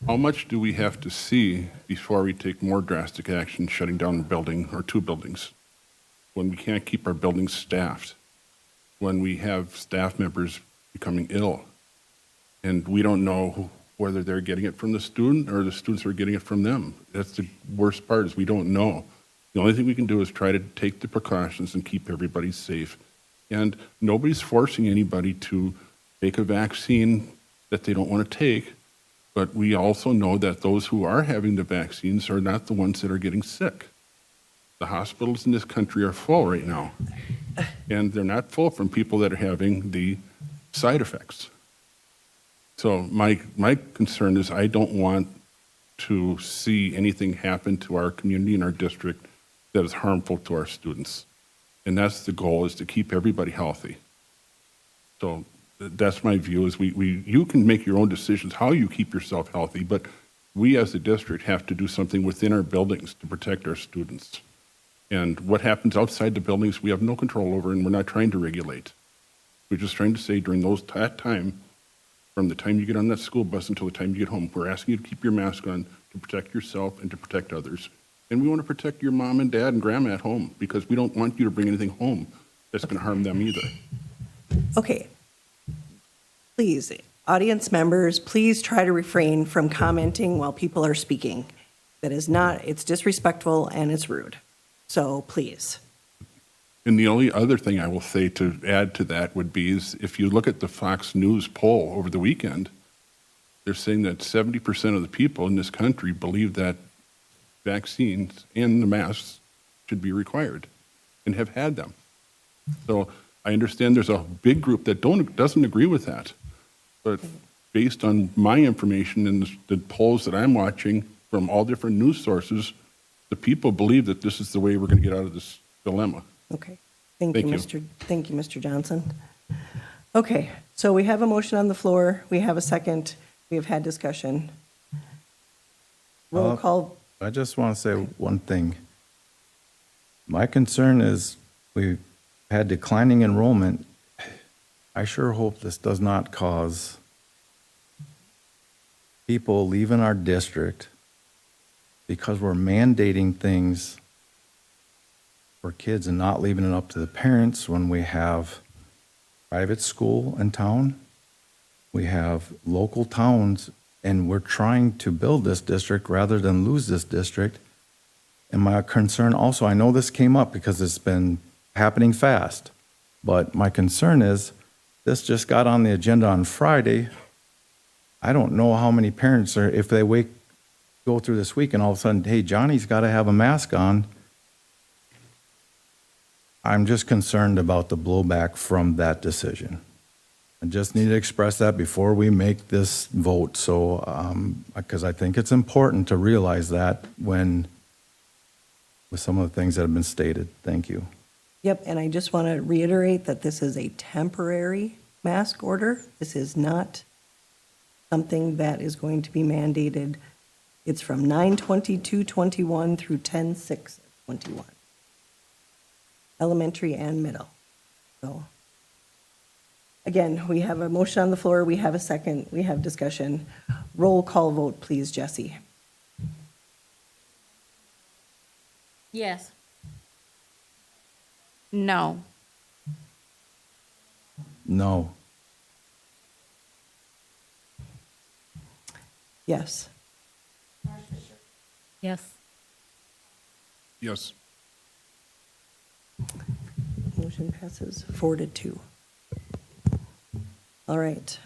how much do we have to see before we take more drastic action, shutting down a building or 2 buildings, when we can't keep our buildings staffed, when we have staff members becoming ill, and we don't know whether they're getting it from the student or the students are getting it from them. That's the worst part, is we don't know. The only thing we can do is try to take the precautions and keep everybody safe. And nobody's forcing anybody to take a vaccine that they don't want to take, but we also know that those who are having the vaccines are not the ones that are getting sick. The hospitals in this country are full right now, and they're not full from people that are having the side effects. So my concern is I don't want to see anything happen to our community and our district that is harmful to our students. And that's the goal, is to keep everybody healthy. So that's my view, is you can make your own decisions how you keep yourself healthy, but we as a district have to do something within our buildings to protect our students. And what happens outside the buildings, we have no control over, and we're not trying to regulate. We're just trying to say during that time, from the time you get on that school bus until the time you get home, we're asking you to keep your mask on to protect yourself and to protect others. And we want to protect your mom and dad and grandma at home, because we don't want you to bring anything home that's going to harm them either. Okay. Please, audience members, please try to refrain from commenting while people are speaking. It's disrespectful and it's rude. So please. And the only other thing I will say to add to that would be, is if you look at the Fox News poll over the weekend, they're saying that 70% of the people in this country believe that vaccines and the masks should be required and have had them. So I understand there's a big group that doesn't agree with that. But based on my information and the polls that I'm watching from all different news sources, the people believe that this is the way we're going to get out of this dilemma. Okay. Thank you, Thank you. Mr. Johnson. Okay, so we have a motion on the floor. We have a second. We have had discussion. Roll call. I just want to say one thing. My concern is we've had declining enrollment. I sure hope this does not cause people leaving our district because we're mandating things for kids and not leaving it up to the parents when we have private school in town. We have local towns, and we're trying to build this district rather than lose this district. And my concern also, I know this came up because it's been happening fast, but my concern is this just got on the agenda on Friday. I don't know how many parents are, if they go through this week and all of a sudden, hey, Johnny's got to have a mask on. I'm just concerned about the blowback from that decision. I just need to express that before we make this vote. So, because I think it's important to realize that with some of the things that have been stated. Thank you. Yep, and I just want to reiterate that this is a temporary mask order. This is not something that is going to be mandated. It's from 9/22/21 through 10/6/21. Elementary and middle. So, again, we have a motion on the floor. We have a second. We have discussion. Roll call vote, please, Jesse. Yes. No. No. Yes. Yes. Yes. Motion passes 4-2. All right.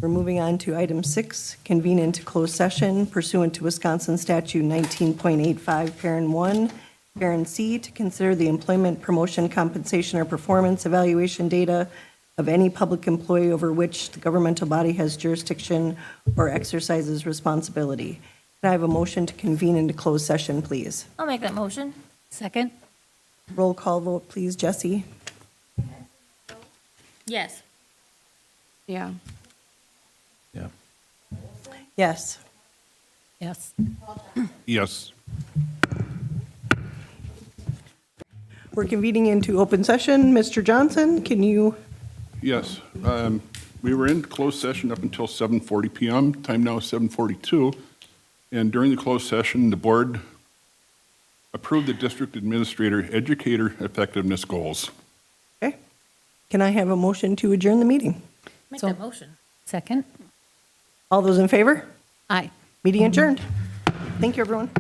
We're moving on to item 6, convene into closed session pursuant to Wisconsin Statute 19.85, Parent 1, Parent C, to consider the employment, promotion, compensation, or performance evaluation data of any public employee over which the governmental body has jurisdiction or exercises responsibility. Can I have a motion to convene into closed session, please? I'll make that motion. Second? Roll call vote, please, Jesse. Yes. Yeah. Yeah. Yes. Yes. Yes. We're convening into open session. Mr. Johnson, can you? Yes. We were in closed session up until 7:40 PM. Time now is 7:42. And during the closed session, the board approved the district administrator educator effectiveness goals. Okay. Can I have a motion to adjourn the meeting? Make that motion. Second? All those in favor? Aye. Meeting adjourned. Thank you, everyone.